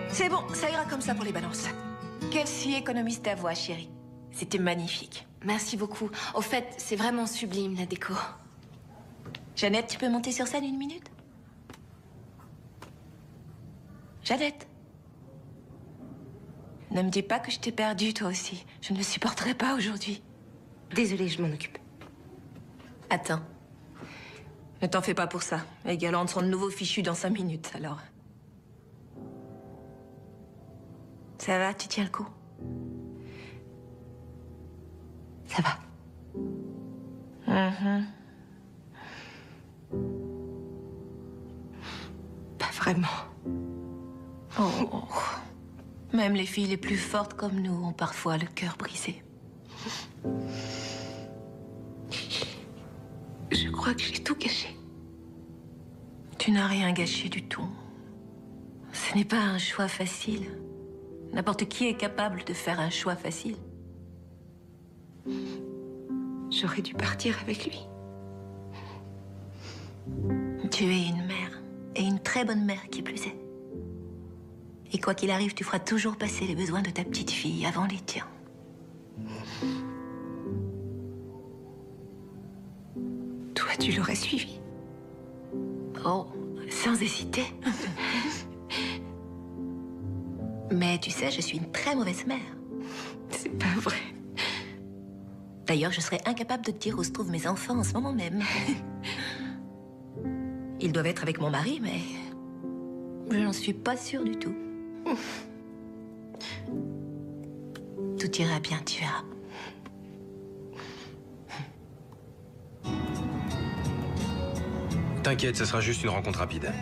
C'est bon, ça ira comme ça pour les balances. Kelsey économise ta voix, chérie. C'était magnifique. Merci beaucoup. Au fait, c'est vraiment sublime, la déco. Jeannette, tu peux monter sur scène 1 minute? Jeannette? Ne me dis pas que je t'ai perdue, toi aussi. Je ne le supporterai pas aujourd'hui. Désolée, je m'en occupe. Attends. Ne t'en fais pas pour ça. Les galantes sont de nouveau fichues dans 5 minutes, alors. Ça va, tu tiens le coup? Ça va. Pas vraiment. Oh. Même les filles les plus fortes comme nous ont parfois le cœur brisé. Je crois que j'ai tout gâché. Tu n'as rien gâché du tout. Ce n'est pas un choix facile. N'importe qui est capable de faire un choix facile. J'aurais dû partir avec lui. Tu es une mère, et une très bonne mère qui plus est. Et quoi qu'il arrive, tu feras toujours passer les besoins de ta petite fille avant les tiens. Toi, tu l'aurais suivi. Oh, sans hésiter. Mais tu sais, je suis une très mauvaise mère. C'est pas vrai. D'ailleurs, je serais incapable de te dire où se trouvent mes enfants en ce moment même. Ils doivent être avec mon mari, mais je n'en suis pas sûre du tout. Tout ira bien, tu verras. T'inquiète, ce sera juste une rencontre rapide.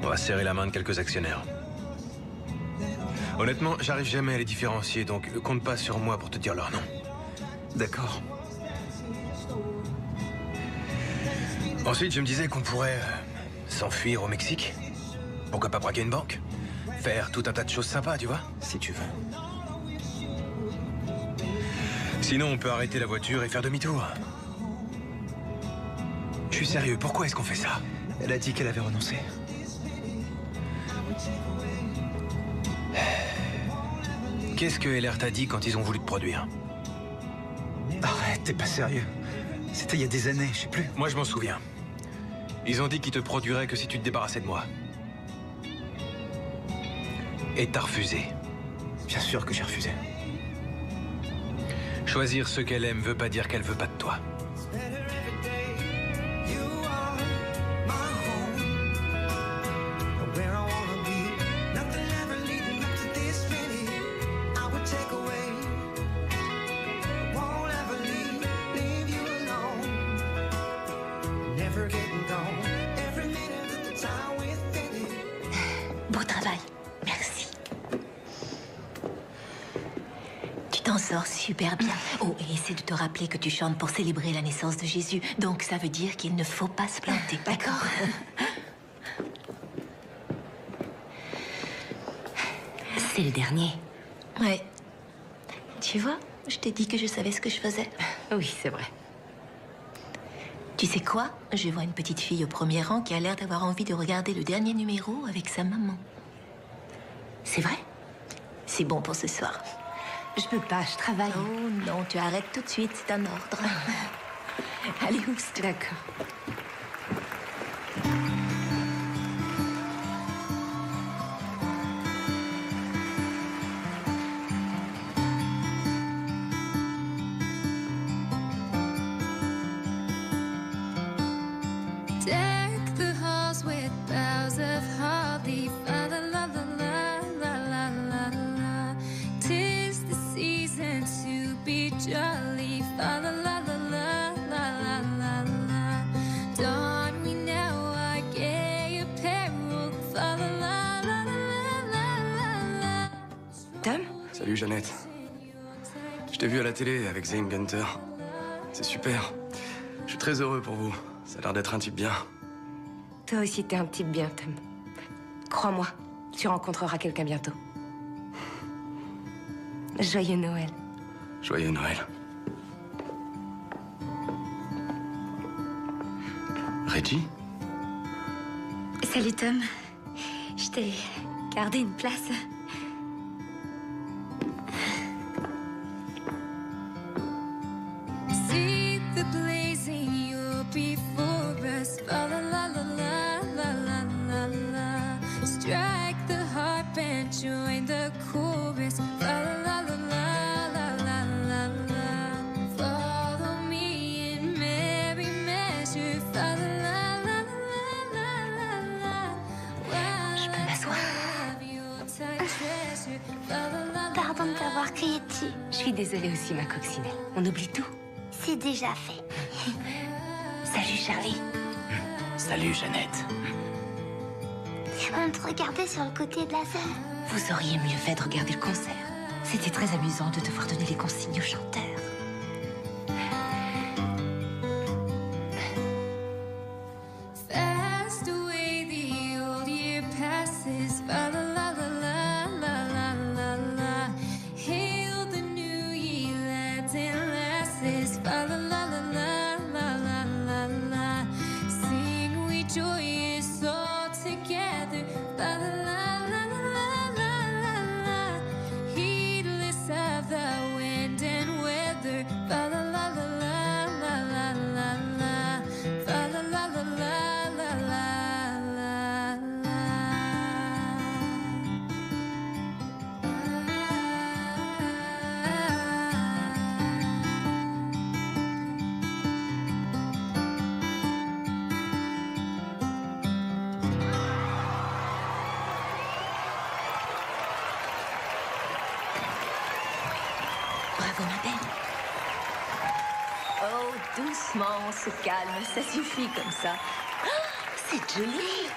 On va serrer la main de quelques actionnaires. Honnêtement, j'arrive jamais à les différencier, donc compte pas sur moi pour te dire leur nom. D'accord. Ensuite, je me disais qu'on pourrait s'enfuir au Mexique. Pourquoi pas braquer une banque? Faire tout un tas de choses sympas, tu vois? Si tu veux. Sinon, on peut arrêter la voiture et faire demi-tour. Je suis sérieux, pourquoi est-ce qu'on fait ça? Elle a dit qu'elle avait renoncé. Qu'est-ce que LR t'a dit quand ils ont voulu te produire? Arrête, t'es pas sérieux. C'était il y a des années, je sais plus. Moi, je m'en souviens. Ils ont dit qu'ils te produiraient que si tu te débarrassais de moi. Et t'as refusé. Bien sûr que j'ai refusé. Choisir ce qu'elle aime veut pas dire qu'elle veut pas de toi. Beau travail. Merci. Tu t'en sors super bien. Oh, et essaie de te rappeler que tu chantes pour célébrer la naissance de Jésus. Donc ça veut dire qu'il ne faut pas se planter. D'accord? C'est le dernier. Ouais. Tu vois, je t'ai dit que je savais ce que je faisais. Oui, c'est vrai. Tu sais quoi? Je vois une petite fille au premier rang qui a l'air d'avoir envie de regarder le dernier numéro avec sa maman. C'est vrai? C'est bon pour ce soir. Je peux pas, je travaille. Oh non, tu arrêtes tout de suite, c'est un ordre. Allez, oust. D'accord. Deck the halls with boughs of holly. Fa la la la la la la la la. 'Tis the season to be jolly. Fa la la la la la la la la. Don we now our gay apparel. Fa la la la la la la. Tom? Salut Jeannette. Je t'ai vu à la télé avec Zane Gunter. C'est super. Je suis très heureux pour vous. Ça a l'air d'être un type bien. Toi aussi, t'es un type bien, Tom. Crois-moi, tu rencontreras quelqu'un bientôt. Joyeux Noël. Joyeux Noël. Reggie? Salut Tom. Je t'ai gardé une place. See the blazing you'll before us. La la la la la la la la. Strike the harp and join the chorus. La la la la la la la la. Follow me in merry measure. La la la la la la. Je peux m'asseoir. Pardon de t'avoir crié dessus. Je suis désolée aussi, ma coccinelle. On oublie tout. C'est déjà fait. Salut, Charlie. Salut, Jeannette. On te regardait sur le côté de la scène. Vous auriez mieux fait de regarder le concert. C'était très amusant de devoir donner les consignes aux chanteurs. Fast away the old year passes. La la la la la la la la. Hail the new year, lads and lasses. La la la la la la la la. Sing we joyous all together. La la la la la la la la. Heedless of the wind and weather. La la la la la la la la la. La la la la la la la la. Bravo, ma belle. Oh, doucement, on se calme, ça suffit comme ça. C'est joli.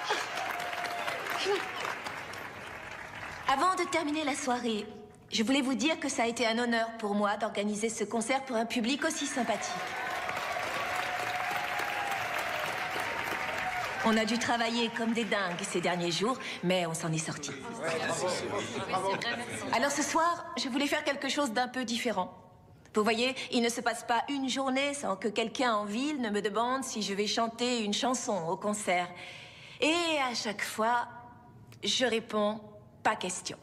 Avant de terminer la soirée, je voulais vous dire que ça a été un honneur pour moi d'organiser ce concert pour un public aussi sympathique. On a dû travailler comme des dingues ces derniers jours, mais on s'en est sortis. Alors ce soir, je voulais faire quelque chose d'un peu différent. Vous voyez, il ne se passe pas une journée sans que quelqu'un en ville ne me demande si je vais chanter une chanson au concert. Et à chaque fois, je réponds « pas question ».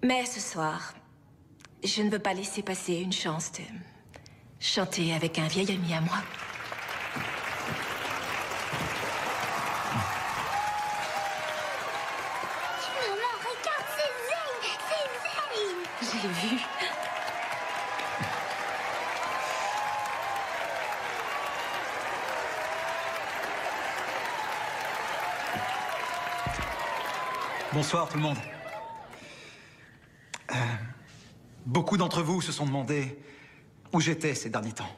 Mais ce soir, je ne veux pas laisser passer une chance de chanter avec un vieil ami à moi. Maman, regarde, c'est Zayn. C'est Zayn. Je l'ai vu. Bonsoir tout le monde. Beaucoup d'entre vous se sont demandé où j'étais ces derniers temps.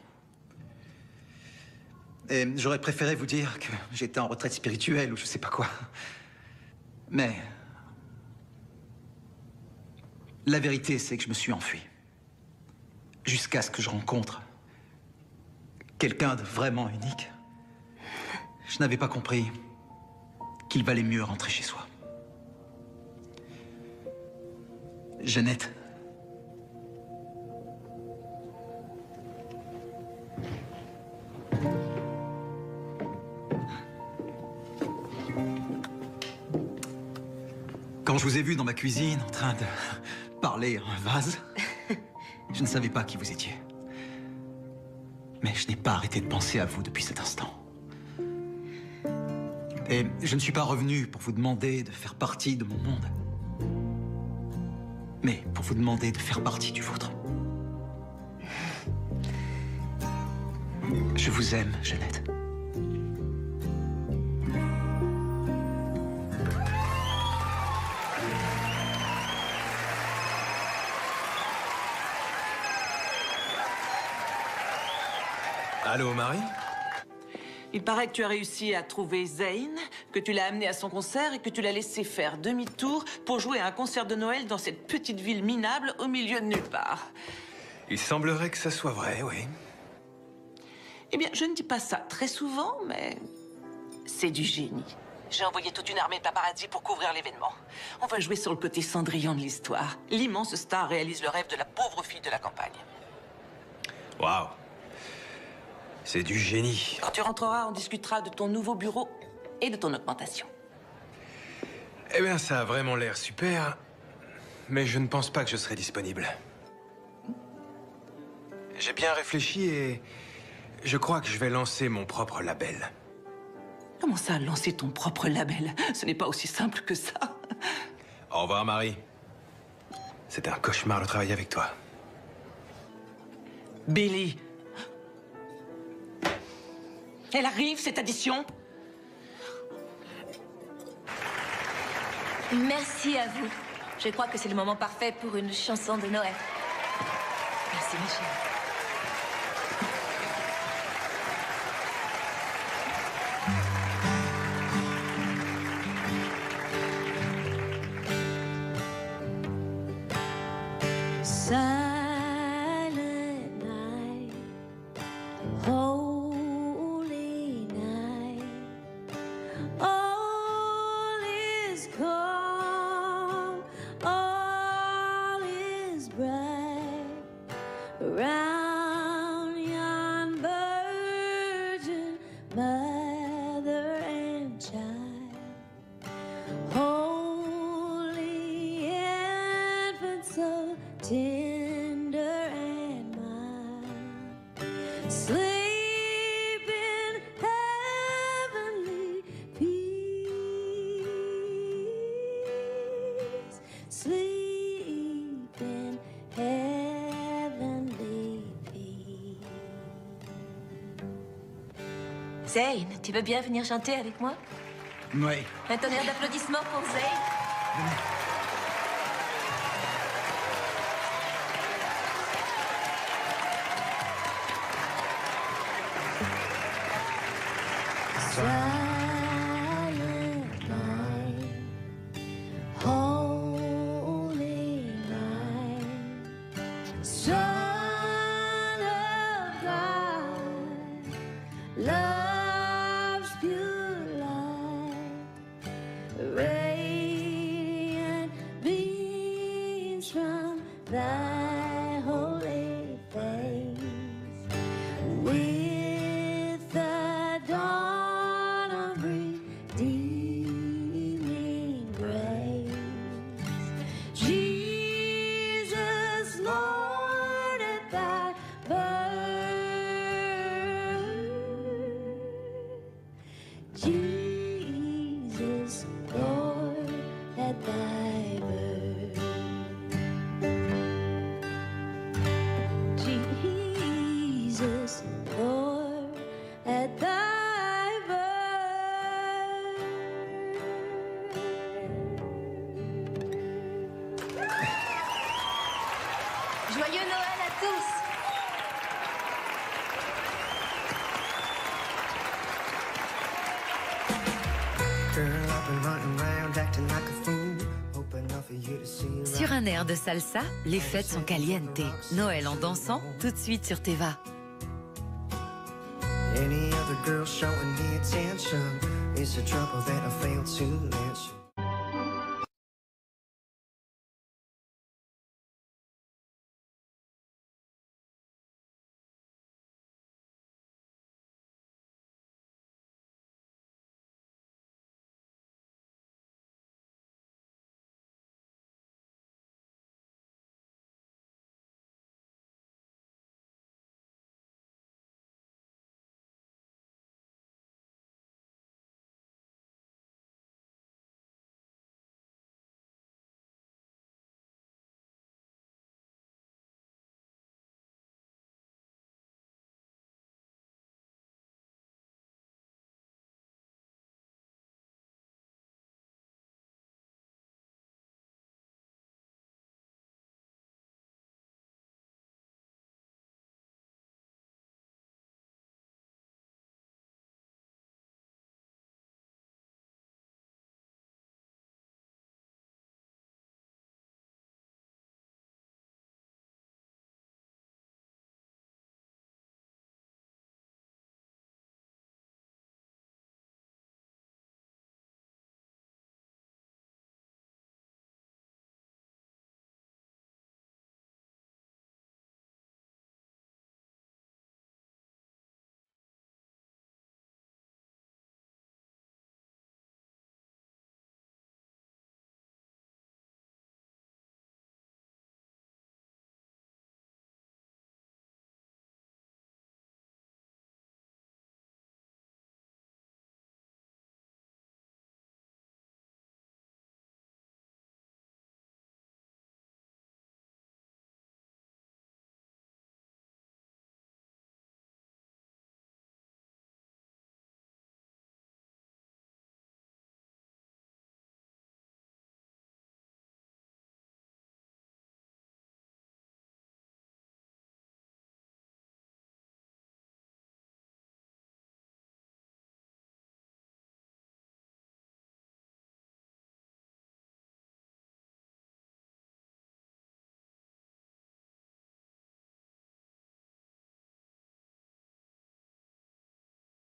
Et j'aurais préféré vous dire que j'étais en retraite spirituelle ou je sais pas quoi. Mais la vérité, c'est que je me suis enfui. Jusqu'à ce que je rencontre quelqu'un de vraiment unique. Je n'avais pas compris qu'il valait mieux rentrer chez soi. Jeannette. Quand je vous ai vu dans ma cuisine en train de parler à un vase, je ne savais pas qui vous étiez. Mais je n'ai pas arrêté de penser à vous depuis cet instant. Et je ne suis pas revenu pour vous demander de faire partie de mon monde, mais pour vous demander de faire partie du vôtre. Je vous aime, Jeannette. Allô, Marie? Il paraît que tu as réussi à trouver Zayn, que tu l'as amené à son concert et que tu l'as laissé faire demi-tour pour jouer à un concert de Noël dans cette petite ville minable au milieu de nulle part. Il semblerait que ça soit vrai, oui. Eh bien, je ne dis pas ça très souvent, mais c'est du génie. J'ai envoyé toute une armée de paparazzi pour couvrir l'événement. On va jouer sur le côté Cendrillon de l'histoire. L'immense star réalise le rêve de la pauvre fille de la campagne. Waouh! C'est du génie. Quand tu rentreras, on discutera de ton nouveau bureau et de ton augmentation. Eh bien, ça a vraiment l'air super, mais je ne pense pas que je serai disponible. J'ai bien réfléchi et je crois que je vais lancer mon propre label. Comment ça, lancer ton propre label? Ce n'est pas aussi simple que ça. Au revoir, Marie. C'était un cauchemar de travailler avec toi. Billy. Elle arrive, cette addition? Merci à vous. Je crois que c'est le moment parfait pour une chanson de Noël. Merci, ma chérie. Silent night, holy night, all is calm, all is bright around yon virgin mother and child, holy infant so tender and mild, sleep in heavenly peace, sleep in heavenly peace. Zayn, tu veux bien venir chanter avec moi? Oui. Un tonnerre d'applaudissements pour Zayn. Silent night, holy night, Son of God, love's pure light, radiant beams from thy holy face. With the dawn of redeeming grace, Jesus, Lord, at thy birth, Jesus, Lord, at thy birth, Jesus, Lord, at thy birth. Joyeux Noël à tous! Girl, I've been running around acting like a fool, hoping enough for you to see right. Sur un air de salsa, les fêtes sont caliente. Noël en dansant, tout de suite sur Teva. Any other girl showing me attention is the trouble that I failed to mention.